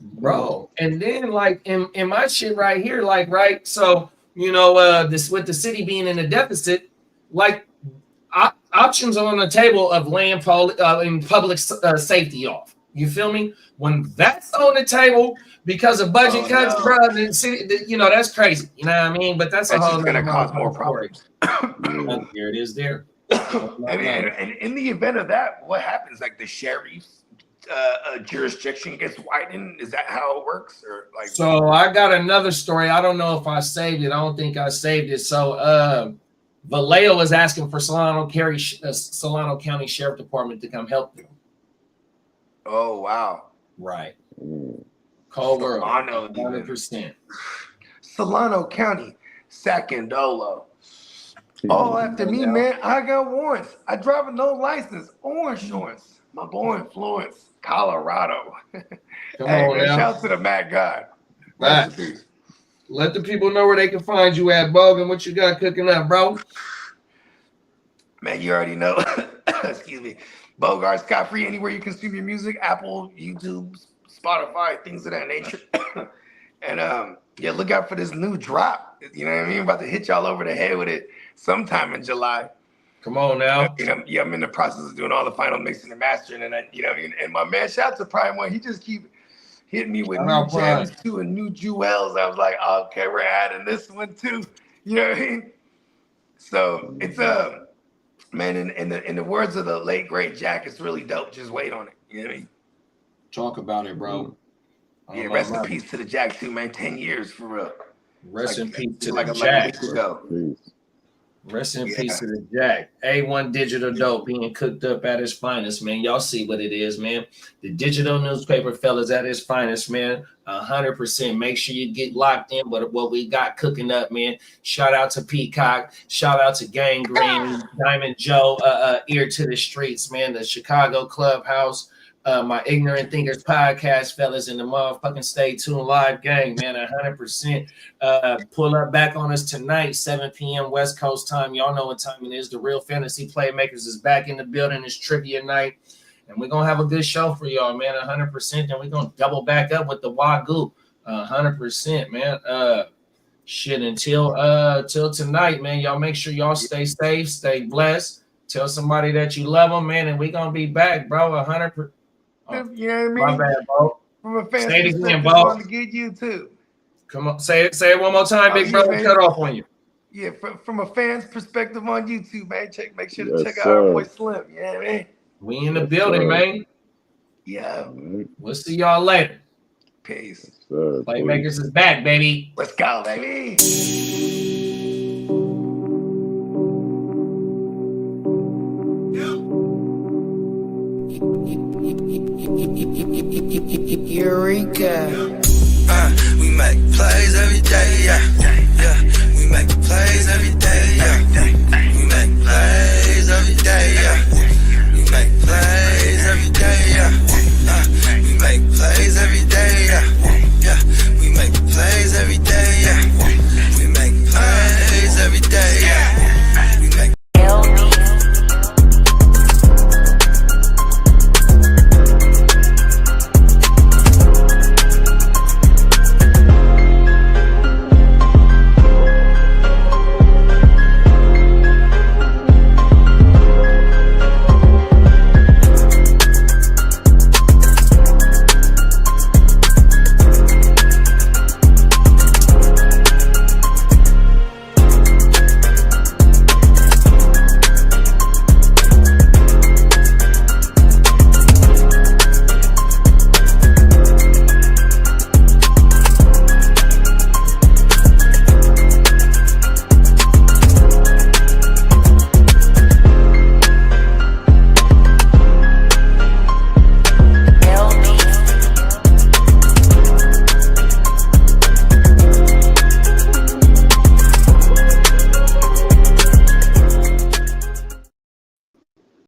Bro, and then like in my shit right here, like, right, so you know, this with the city being in a deficit, like options on the table of land and public safety off. You feel me? When that's on the table because of budget cuts, bro, the city, you know, that's crazy. You know what I mean? But that's a whole going to cause more problems. Here it is there. And in the event of that, what happens? Like the sheriff's jurisdiction gets widened? Is that how it works? Or like? So I got another story. I don't know if I saved it. I don't think I saved it. So Vallejo is asking for Solano County Sheriff Department to come help them. Oh, wow. Right. Cold world. Solano, 100%. Solano County, Sacandolo. Oh, after me, man, I got warrants. I drive with no license. Orange warrants. My boy in Florence, Colorado. Come hey, on man, now. shout out to the Mad God. Right. Let the people know where they can find you at, Bogard. What you got cooking up, bro? Man, you already know. Excuse me. Bogard, Scott-free, anywhere you consume your music, Apple, YouTube, Spotify, things of that nature. And yeah, look out for this new drop. You know what I mean? About to hit y'all over the head with it sometime in July. Come on now. You know, yeah, I'm in the process of doing all the final mixing and mastering, and you know, and my man, shout out to Prime One. He just keep hitting me with new gems too and new jewels. I was like, okay, we're adding this one too. You know what I mean? So it's man, in the words of the late great Jack, it's really dope. Just wait on it. You know what I mean? Talk about it, bro. Yeah, rest in peace to the Jack too, man. 10 years for real. Rest in peace to like the a Jack. week ago. Rest in peace to the Jack. A1 digital dope being cooked up at its finest, man. Y'all see what it is, man. The digital newspaper fellas at its finest, man. 100%. Make sure you get locked in with what we got cooking up, man. Shout out to Peacock. Shout out to Gang Green, Diamond Joe, Ear to the Streets, man. The Chicago Clubhouse. My Ignorant Thinkers podcast, fellas, in the motherfucking Stay Tuned Live gang, man, 100%. Pull up back on us tonight, 7 p.m. West Coast time. Y'all know what time it is. The Real Fantasy Playmakers is back in the building. It's trivia night, and we're going to have a good show for y'all, man, 100%. And we're going to double back up with the Wagyu, 100%, man. Shit, until tonight, man, y'all make sure y'all stay safe, stay blessed. Tell somebody that you love them, man, and we're going to be back, bro, 100%. You know what I mean? My bad, bro. From a fan say it again, bro. bro. To get you too. Come on, say it one more time, big brother. Cut off on you. Yeah, from a fan's perspective on YouTube, man. Make sure to check out sir. our boy Slim. You know what I mean? We in the building, man. Yeah. We'll see y'all later. Peace. Playmakers is back, baby. Let's go, baby. Eureka. We make plays every day, yeah. We make plays every day, yeah. We make plays every day,